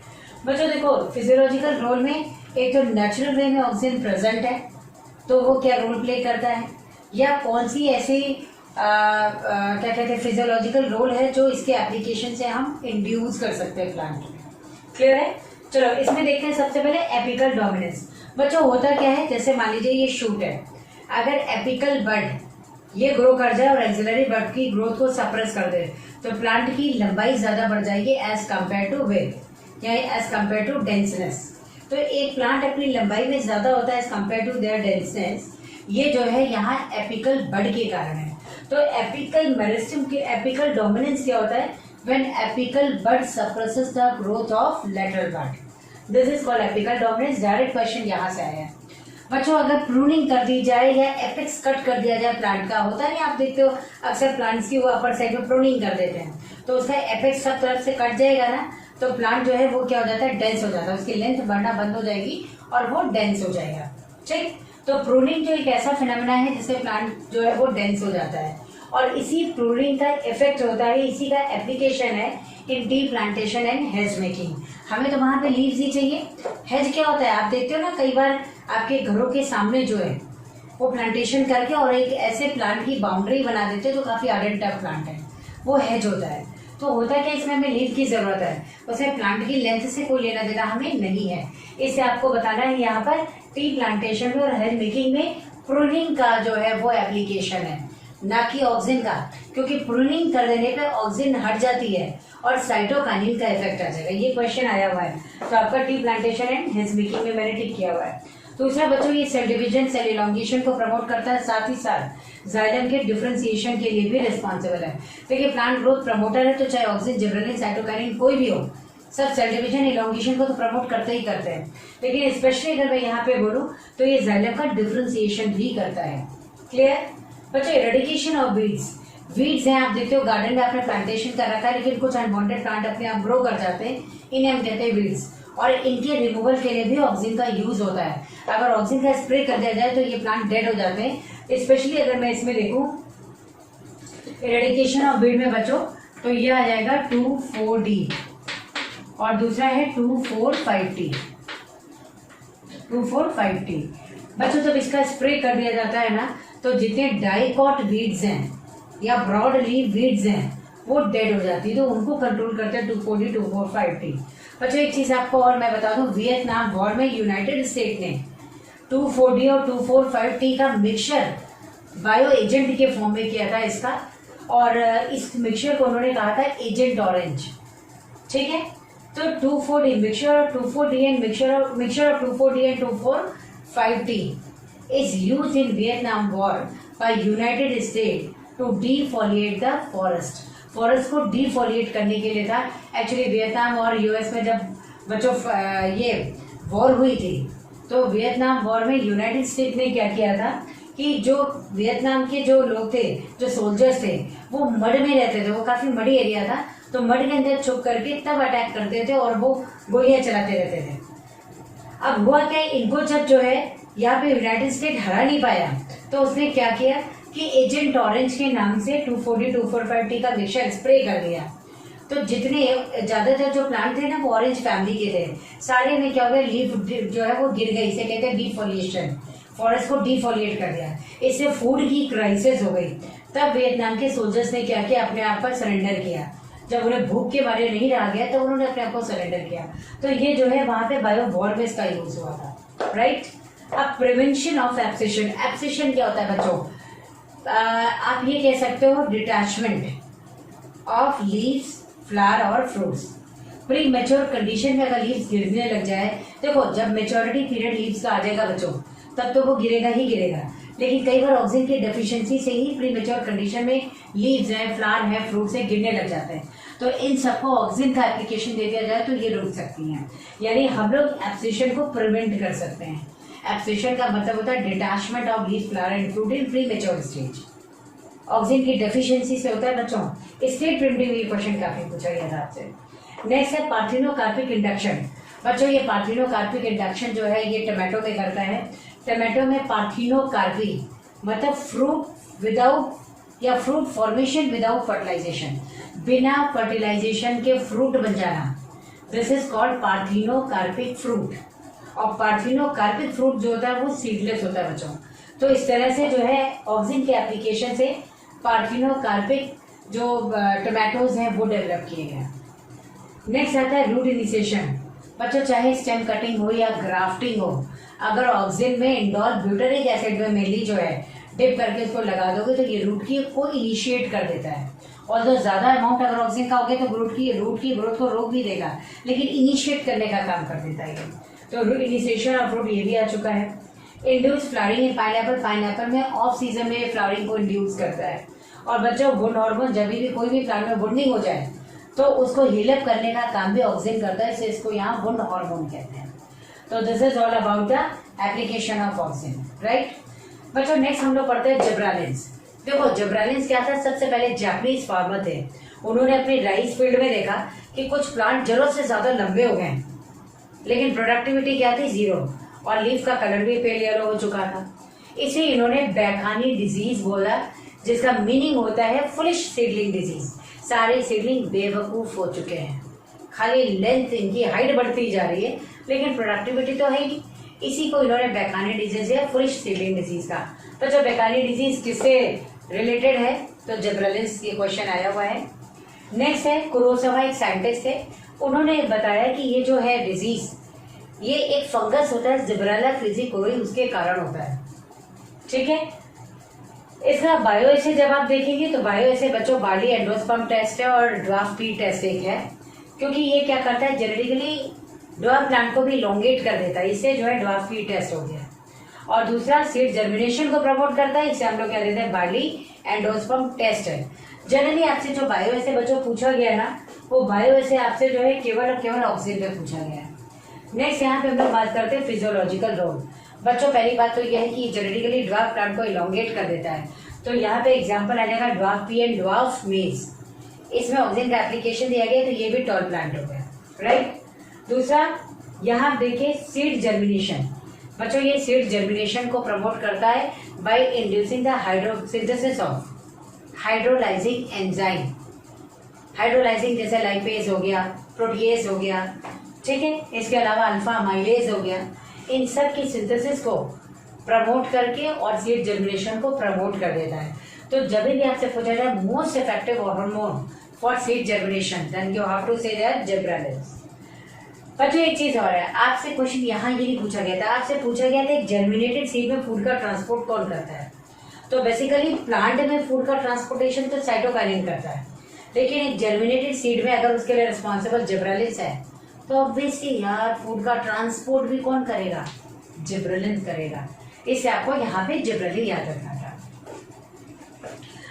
बच्चों देखो, फिजियोलॉजिकल रोल में एक तो नेचुरल वे में ऑक्सीजन प्रेजेंट है तो वो क्या रोल प्ले करता है, या कौन सी ऐसी क्या कहते हैं फिजियोलॉजिकल रोल है जो इसके एप्लीकेशन से हम इंड्यूस कर सकते हैं प्लांट में। क्लियर है, चलो इसमें देखते हैं सबसे पहले एपिकल डोमिनेंस। बच्चों होता क्या है, जैसे मान लीजिए ये शूट है, अगर एपिकल बड ये ग्रो कर जाए और एक्सिलरी बड की ग्रोथ को सप्रेस कर दे तो प्लांट की लंबाई ज्यादा बढ़ जाएगी एज कम्पेयर टू विड्थ या एज कम्पेयर टू डेंसनेस। तो एक प्लांट अपनी लंबाई में ज्यादा होता है एज कम्पेयर टू देयर डेंसनेस, ये जो है यहाँ एपिकल बड के कारण है। तो एपिकल मेरिस्टम की एपिकल डोमिनेंस क्या होता है, when apical bud suppresses the growth of lateral bud, this is called apical dominance. Direct question यहाँ से आया है। बच्चों अगर प्रूनिंग कर दी जाए या एपेक्स कट कर दिया जाए प्लांट का, होता नहीं आप देखते हो अक्सर प्लांट्स की वो अपर साइड में प्रूनिंग कर देते हैं, तो उसका एपेक्स सब तरफ से कट जाएगा ना, तो प्लांट जो है वो क्या हो जाता है, डेंस हो जाता है, उसकी लेंथ बढ़ना बंद हो जाएगी और वो डेंस हो जाएगा। ठीक, तो प्रूनिंग जो एक ऐसा फिनोमेना है जिससे प्लांट जो है वो डेंस हो जाता है, और इसी प्रूनिंग का इफेक्ट होता है, इसी का एप्लीकेशन है in tea plantation and hedge making. हमें तो वहां पे लीव्स ही चाहिए। हेज क्या होता है, आप देखते हो ना कई बार आपके घरों के सामने जो है वो प्लांटेशन करके और एक ऐसे प्लांट की बाउंड्री बना देते हैं जो काफी आर्डेंट टाइप प्लांट है, वो हेज होता है। तो होता क्या, इसमें हमें लीव की जरूरत है, उसे प्लांट की लेंथ से कोई लेना देना हमें नहीं है। इससे आपको बताना है यहाँ पर टी प्लांटेशन में और हेज मेकिंग में प्रूनिंग का जो है वो एप्लीकेशन है, ना कि ऑक्सीजन का, क्योंकि प्रूनिंग कर देने पे ऑक्सीजन हट जाती है और साइटोकाइनिन का इफेक्ट आ जाएगा। ये क्वेश्चन आया हुआ है, तो आपका T plantation and hedge making में मैंने टिक किया हुआ है। दूसरा बच्चों ये सेल डिवीजन सेल इलॉन्गेशन को प्रमोट करता है, साथ ही साथ जाइलम के डिफरेंशिएशन के लिए भी रिस्पॉन्सिबल है। देखिए प्लांट ग्रोथ प्रमोटर है, तो चाहे ऑक्सीजन, जिबरेलिन, साइटोकाइनिन कोई भी हो, सब सेल डिवीजन इलॉन्गेशन को तो प्रमोट करते ही करते हैं। लेकिन स्पेशली अगर मैं यहाँ पे बोलूँ तो ये जाइलम का डिफरेंशिएशन भी करता है। क्लियर बच्चों, एरेडिकेशन ऑफ वीड्स हैं, आप देखते हो गार्डन में आपने प्लांटेशन कर रखा है लेकिन कुछ अनवांटेड प्लांट अपने आप ग्रो कर जाते हैं, इन्हें हम कहते हैं वीड्स, और इनके रिमूवल के लिए भी ऑक्सीजन का यूज होता है। अगर ऑक्सीजन का स्प्रे कर दिया जाए तो ये प्लांट डेड हो जाते हैं। स्पेशली अगर मैं इसमें देखूं इरेडिकेशन ऑफ वीड में बच्चों तो ये आ जाएगा 2,4-D और दूसरा है 2,4,5-T। 2,4,5-T बच्चों जब इसका स्प्रे कर दिया जाता है ना तो जितने डाइकॉट वीड्स हैं या ब्रॉड लीव वीड्स हैं वो डेड हो जाती है, तो उनको कंट्रोल करते हैं 2,4-D 2,4,5-T। बच्चों एक चीज आपको और मैं बता दूं, वियतनाम वॉर में यूनाइटेड स्टेट ने 2,4-D और 2,4,5-T का मिक्सचर बायो एजेंट के फॉर्म में किया था इसका, और इस मिक्सचर को उन्होंने कहा था एजेंट ऑरेंज। ठीक है, तो 2,4-D mixture of 2,4-D and mixture of 2,4-D and 2,4,5-T is used in Vietnam war by United State to defoliate the forest. Forest को डिफोलिएट करने के लिए था। एक्चुअली वियतनाम और यूएस में जब बच्चों ये वॉर हुई थी तो वियतनाम वॉर में यूनाइटेड स्टेट ने क्या किया था कि जो वियतनाम के जो लोग थे, जो सोल्जर्स थे, वो मड में रहते थे, वो काफी मडी एरिया था, तो मड के अंदर छुप करके तब अटैक करते थे और वो गोलियां चलाते रहते थे। अब हुआ क्या, इनको जब जो है यहाँ पे यूनाइटेड स्टेट हरा नहीं पाया तो उसने क्या किया कि एजेंट ऑरेंज के नाम से 2,4-D 2,4,5-T का मिक्सचर स्प्रे कर दिया। तो जितने ज्यादातर जो प्लांट थे ना वो ऑरेंज फैमिली के थे, सारे में क्या हो गया, लीफ जो है वो गिर गई, इसे कहते हैं डिफोलिएशन। फॉरेस्ट को डिफोलिएट कर दिया, इससे फूड की क्राइसिस हो गई। तब वियतनाम के सोल्जर्स ने क्या किया, अपने आप पर सरेंडर किया। जब उन्हें भूख के मारे नहीं रहा गया तो उन्होंने अपने आप को सरेंडर किया। तो ये जो है वहां पे बायो वॉर में इसका यूज हुआ था, राइट। अब प्रिवेंशन ऑफ एब्सेशन। एब्सेशन क्या होता है बच्चों, आप ये कह सकते हो डिटैचमेंट ऑफ लीव्स, फ्लावर और फ्रूट्स। प्री मेच्योर कंडीशन में अगर लीव्स गिरने लग जाए, देखो जब मेच्योरिटी पीरियड लीव्स का आ जाएगा बच्चों तब तो वो गिरेगा ही गिरेगा, लेकिन कई बार ऑक्सीजन की डेफिशिएंसी से ही प्री मेच्योर कंडीशन में लीव्स हैं, फ्लावर है, फ्रूट्स है, गिरने लग जाते हैं। तो इन सबको ऑक्सीजन का एप्लीकेशन दे दिया जाए तो ये रुक सकती हैं, यानी हम लोग एब्सेशन को प्रिवेंट कर सकते हैं। एब्सेशन का मतलब होता है detachment of leaf, flower and fruit in pre mature stage. Oxygen की डेफिशिएंसी से होता है बच्चों। स्टेट प्रिंटिंग में क्वेश्चन काफी पूछा गया था आपसे। नेक्स्ट है पार्थिनोकार्पिक इंडक्शन। बच्चों ये पार्थिनोकार्पिक इंडक्शन जो है ये टमाटो में करता है। टमाटो में पार्थिनोकार्पी मतलब फ्रूट विदाउट या फ्रूट फॉर्मेशन विदाउट फर्टिलाइजेशन, बिना फर्टिलाइजेशन के फ्रूट बन जाना, this is called parthenocarpic fruit. और पार्थिनोकार्पिक फ्रूट जो होता है वो सीडलेस होता है बच्चों। तो इस तरह से जो है ऑक्सीजन के एप्लीकेशन से पार्थिनोकार्पिक जो टमाटोज हैं वो डेवलप किए गए। नेक्स्ट आता है रूट इनिशिएशन। बच्चों चाहे स्टेम कटिंग हो या ग्राफ्टिंग हो, अगर ऑक्सीजन में इंडोल ब्यूटेरिक एसिड में मेनली जो है डिप करके उसको लगा दोगे तो ये रूट की को इनिशिएट कर देता है। और जो ज्यादा अमाउंट अगर ऑक्सीजन का होगा तो रूट की ग्रोथ को रोक भी देगा, लेकिन इनिशिएट करने का काम कर देता है। तो रूट इनिशिएशन ऑफ फ्रूट ये भी आ चुका है। इंड्यूस फ्लावरिंग इन पाइनएप्पल। पाइनएप्पल में ऑफ सीजन में फ्लावरिंग को इंड्यूस करता है। और बच्चों वुड हार्मोन, जब भी कोई भी प्लांट में वुडनिंग हो जाए तो उसको हीलअप करने का काम भी ऑक्सीजन करता है, इसलिए इसको यहाँ वुड हार्मोन कहते हैं। तो this is all about the application of oxygen, right. बच्चों नेक्स्ट हम लोग पढ़ते हैं जिब्रालिन्स। देखो जिब्रालिन्स क्या था, सबसे पहले जापानीज फार्मर थे, उन्होंने अपनी राइस फील्ड में देखा कि कुछ प्लांट जरूरत से ज्यादा लंबे हो गए लेकिन प्रोडक्टिविटी क्या थी, जीरो, और लीफ का कलर भी पेल येलो हो चुका था। इसे इन्होंने बैखानी डिजीज बोला, जिसका मीनिंग होता है फुलिश सीडलिंग डिजीज। सारे सीडलिंग बेवकूफ हो चुके हैं, खाली लेंथ इनकी हाइट बढ़ती जा रही है लेकिन प्रोडक्टिविटी तो है ही। इसी को इन्होंने बैखानी डिजीज या फुलिश सीडलिंग डिजीज का। तो जो बैखानी डिजीज किससे रिलेटेड है, तो जिब्रालिन्स ये क्वेश्चन आया हुआ है। नेक्स्ट है कुरोसावा, एक साइंटिस्ट थे, उन्होंने बताया कि ये जो है डिजीज ये एक फंगस होता है जिब्रेला फ्रिजिकोई, उसके कारण होता है। ठीक है, इसका बायो एसे जब आप देखेंगे तो बायो एसे बच्चों बार्ली एंडोस्पर्म टेस्ट है और ड्वार्फ पी टेस्ट एक है, क्योंकि ये क्या करता है जेनेटिकली ड्वार्फ प्लांट को भी इलोंगेट कर देता है, इससे जो है ड्वार्फ पी टेस्ट हो गया। और दूसरा सीड जर्मिनेशन को प्रमोट करता है, इससे हम लोग क्या देते हैं बार्ली एंडोस्पर्म टेस्ट है। जनरली आपसे जो बायो एसे बच्चों पूछा गया ना, वो बायो एसे आपसे जो है केवल और केवल ऑक्सीजन पे पूछा गया है। नेक्स्ट यहाँ पे हम लोग बात करते हैं फिजियोलॉजिकल रोल। बच्चों पहली बात तो यह है कि जेनेटिकली ड्वार्फ प्लांट को इलोंगेट कर देता है। तो यहाँ पे एग्जांपल आ जाएगा ड्वार्फ पी एंड ड्वार्फ मेज। इसमें ऑक्सीजन का एप्लीकेशन दिया गया तो ये भी टॉल प्लांट हो गया, राइट। दूसरा यहाँ देखिए सीड जर्मिनेशन। बच्चों ये सीड जर्मिनेशन को प्रमोट करता है by inducing the hydrosynthesis of hydrolysing enzyme, hydrolysing जैसे लाइपेज हो गया, प्रोटीएज हो गया, ठीक है, इसके अलावा अल्फा माइलेज हो गया, इन सब की सिंथेसिस को प्रमोट करके और सीड जर्मिनेशन को प्रमोट कर देता है। तो जब भी आपसे पूछा जाए most effective hormone for seed germination, then you have to say that gibberellins. पर जो एक चीज और है, आपसे क्वेश्चन यहाँ ये नहीं पूछा गया था, आपसे पूछा गया था एक जर्मिनेटेड सीड में फूड का ट्रांसपोर्ट कौन करता है। तो बेसिकली प्लांट में फूड का ट्रांसपोर्टेशन तो साइटोकाइनिन करता है, लेकिन एक जर्मिनेटेड सीड में अगर उसके लिए रिस्पॉन्सिबल जिब्रेलिन्स है तो ऑब्वियसली यार फूड का ट्रांसपोर्ट भी कौन करेगा, जिब्रेलिन्स करेगा। इससे आपको यहाँ पे जिब्रेलिन याद रखना था।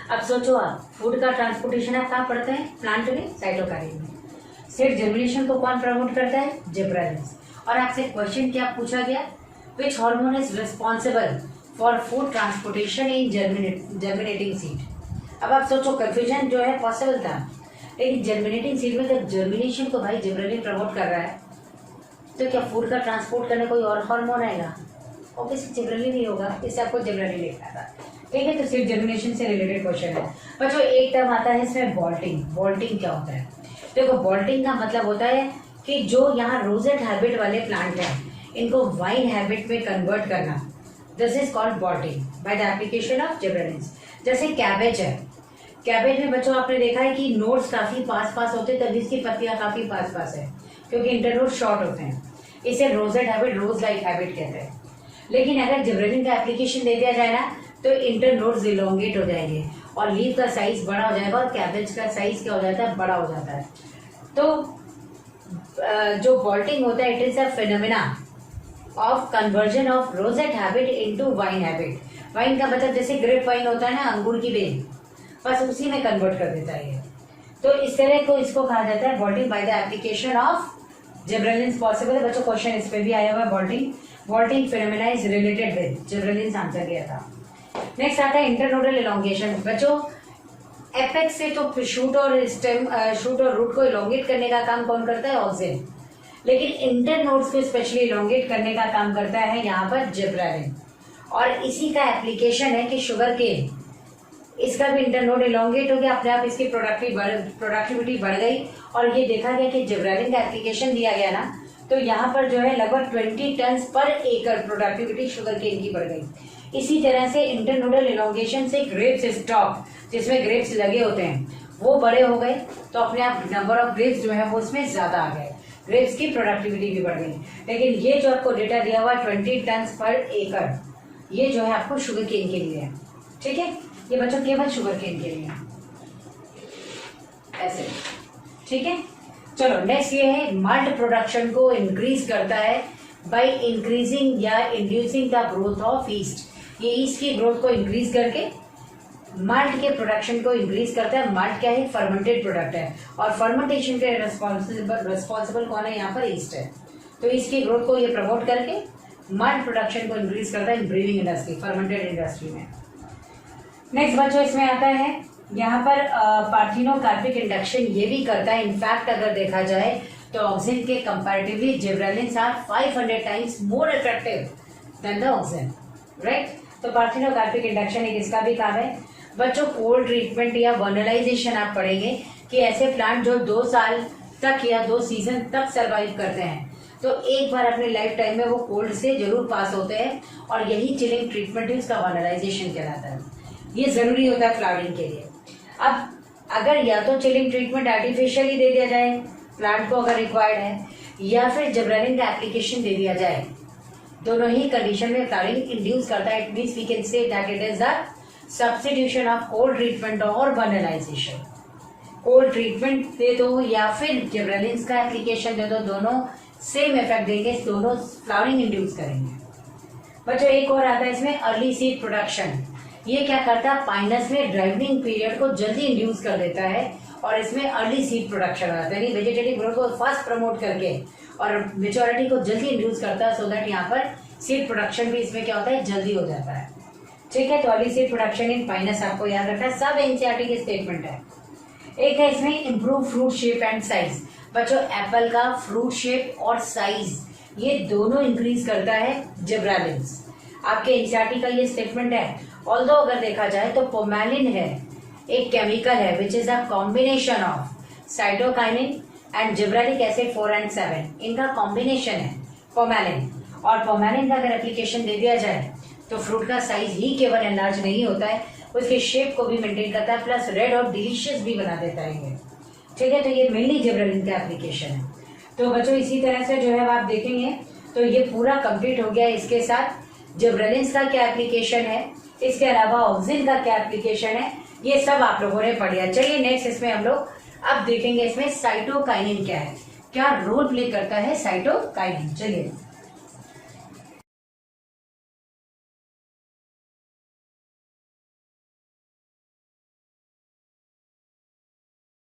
अब सोचो आप, फूड का ट्रांसपोर्टेशन आप कहाँ पढ़ते हैं, प्लांट में, साइटोकाइनिन में। सीड जर्मिनेशन को कौन प्रमोट करता है, जिब्रेलिन्स। और आपसे क्वेश्चन क्या पूछा गया, which hormone is responsible for food transportation in germinating seed. अब आप सोचो, कंफ्यूजन जो है पॉसिबल था, लेकिन जर्मिनेटिंग सीड में जब जर्मिनेशन को भाई जिब्रेलिन प्रमोट कर रहा है तो क्या फूड का ट्रांसपोर्ट करने कोई और हार्मोन आएगा, ऑब्वियसली जिब्रेलिन ही होगा, इससे आपको जिब्रेलिन लिखना था। ठीक है, तो सीड जर्मिनेशन से रिलेटेड क्वेश्चन है। पर जो एक टर्म आता है इसमें बॉल्टिंग, बॉल्टिंग क्या होता है, देखो बॉल्टिंग का मतलब होता है कि जो यहाँ रोजेट हैबिट वाले प्लांट हैं इनको वाइन हैबिट में कन्वर्ट करना, this is called बॉल्टिंग by the application of gibberellins. जैसे कैबेज है, कैबेज में बच्चों आपने देखा है कि नोड्स काफी पास पास होते हैं, तभी इसकी पत्तियां काफी पास पास है, क्योंकि इंटरनोड शॉर्ट होते हैं। इसे रोजेट हैबिट, रोज लाइक हैबिट कहते हैं। लेकिन अगर जिब्रेलिन का एप्लीकेशन दे दिया जाए ना तो इंटरनोड्स इलोंगेट हो जाएंगे और लीव का साइज बड़ा हो जाएगा और कैबेज का साइज क्या हो जाता है, बड़ा हो जाता है। तो जो बॉल्टिंग होता है, it is a phenomena of conversion of rosette habit into wine habit. Wine का मतलब जैसे ग्रेप वाइन होता है ना, अंगूर की बेल, बस उसी में कन्वर्ट कर देता है ये। तो इस तरह को इसको कहा जाता है बॉल्टिंग by the application of gibberellins possible है। बच्चों क्वेश्चन इस पे भी आया हुआ है, बॉल्टिंग phenomena is related with gibberellins, answer किया था। नेक्स्ट आता है इंटरनोडल इलोंगेशन। बच्चों एपेक्स से तो शूट और स्टेम, शूट और रूट को इलोंगेट करने का काम कौन करता है, ऑक्सिन। लेकिन इंटरनोड्स को स्पेशली इलोंगेट करने का काम करता है यहाँ पर जिब्रेलिन। और इसी का एप्लीकेशन है कि शुगर केन, इसका भी इंटरनोड इलोंगेट हो गया, अपने आप इसकी प्रोडक्टिविटी बढ़ गई। और ये देखा गया कि जिब्रेलिन का एप्लीकेशन दिया गया ना तो यहाँ पर जो है लगभग 20 टन पर एकड़ प्रोडक्टिविटी शुगर केन की बढ़ गई। इसी तरह से इंटरनोडल इलोंगेशन से ग्रेप्स स्टॉक, जिसमें ग्रेप्स लगे होते हैं, वो बड़े हो गए, तो अपने आप नंबर ऑफ ग्रेप्स जो है वो उसमें ज्यादा आ गए, ग्रेप्स की प्रोडक्टिविटी भी बढ़ गई। लेकिन ये जो आपको डेटा दिया हुआ 20 टन पर एकड़, ये जो है आपको शुगर केन के लिए है। ठीक है, ये बच्चों केवल शुगर केन के लिए ऐसे। ठीक है, चलो नेक्स्ट ये है माल्ट प्रोडक्शन को इंक्रीज करता है बाय इंक्रीजिंग या inducing the growth of east. ये ईस्ट की ग्रोथ को इंक्रीज करके माल्ट के प्रोडक्शन को इंक्रीज करता है। माल्ट क्या है, फर्मेंटेड प्रोडक्ट है, और फर्मेंटेशन के रिस्पॉन्सिबल कौन है, यहाँ पर ईस्ट है। तो ईस्ट की ग्रोथ को ये प्रमोट करके माल्ट प्रोडक्शन को इंक्रीज करता है ब्रीविंग इंडस्ट्री, फर्मेंटेड इंडस्ट्री में। नेक्स्ट बच्चों इसमें आता है यहाँ पर पार्थिनोकार्पिक इंडक्शन ये भी करता है। इनफैक्ट अगर देखा जाए तो ऑक्सिन के comparatively gibberellins are 500 times more effective than the auxin, right. तो पार्थिनोकार्पिक इंडक्शन एक इसका भी काम है। बच्चों कोल्ड ट्रीटमेंट या वर्नलाइजेशन आप पढ़ेंगे कि ऐसे प्लांट जो 2 साल तक या 2 सीजन तक सर्वाइव करते हैं, तो एक बार अपने लाइफ टाइम में वो कोल्ड से जरूर पास होते हैं, और यही चिलिंग ट्रीटमेंट है, उसका वर्नलाइजेशन कहलाता है। ये जरूरी होता है फ्लावरिंग के लिए। अब अगर या तो चिलिंग ट्रीटमेंट आर्टिफिशियली दे दिया जाए प्लांट को अगर रिक्वायर्ड है, या फिर जिब्रेलिन का एप्लीकेशन दे दिया जाए, दोनों ही कंडीशन में फ्लावरिंग इंड्यूस करता है। It means we can say that it is the substitution of cold treatment और वर्नलाइजेशन। कोल्ड ट्रीटमेंट दे दो या फिर जिब्रेलिन्स का एप्लीकेशन दे दो, दोनों सेम इफेक्ट देंगे, दोनों फ्लावरिंग इंड्यूस करेंगे। बच्चों एक और आता है इसमें अर्ली सीड प्रोडक्शन। ये क्या करता है, पाइनस में ड्राइविंग पीरियड को जल्दी इंड्यूस कर देता है, और इसमें अर्ली सीड प्रोडक्शन आता है, यानी वेजिटेटिव ग्रोथ को फास्ट प्रमोट करके और मेच्योरिटी को जल्दी इंड्यूस करता है, सो दैट यहाँ पर सीड प्रोडक्शन भी इसमें क्या होता है, जल्दी हो जाता है। ठीक है, तो early seed production in Pinus आपको याद रखना है, सब एनसीईआरटी की स्टेटमेंट है। एक है इसमें improve fruit shape and size. बच्चों एप्पल का फ्रूट शेप और साइज ये दोनों इंक्रीज करता है जिब्रेलिन्स। आपके एनसीईआरटी का ये स्टेटमेंट है। ऑल्दो अगर देखा जाए तो पोमेलिन है एक केमिकल है which is a combination of cytokinin and gibberellic acid 4 and 7, इनका कॉम्बिनेशन है फोमेलिन। और फोमेलिन का अगर एप्लीकेशन दे दिया जाए तो फ्रूट का साइज ही केवल एनलार्ज नहीं होता है, उसके शेप को भी मेंटेन करता है, प्लस रेड और डिलीशियस भी बना देता है ये। ठीक है, तो ये मेनली जिब्रेलिन का एप्लीकेशन है। तो बच्चों इसी तरह से जो है आप देखेंगे तो ये पूरा कंप्लीट हो गया। इसके साथ जिब्रेलिन का क्या एप्लीकेशन है, इसके अलावा ऑक्सिन का क्या एप्लीकेशन है, ये सब आप लोगों ने पढ़ लिया। चलिए नेक्स्ट इसमें हम लोग अब देखेंगे इसमें साइटोकाइनिन क्या है, क्या रोल प्ले करता है साइटोकाइनिन। चलिए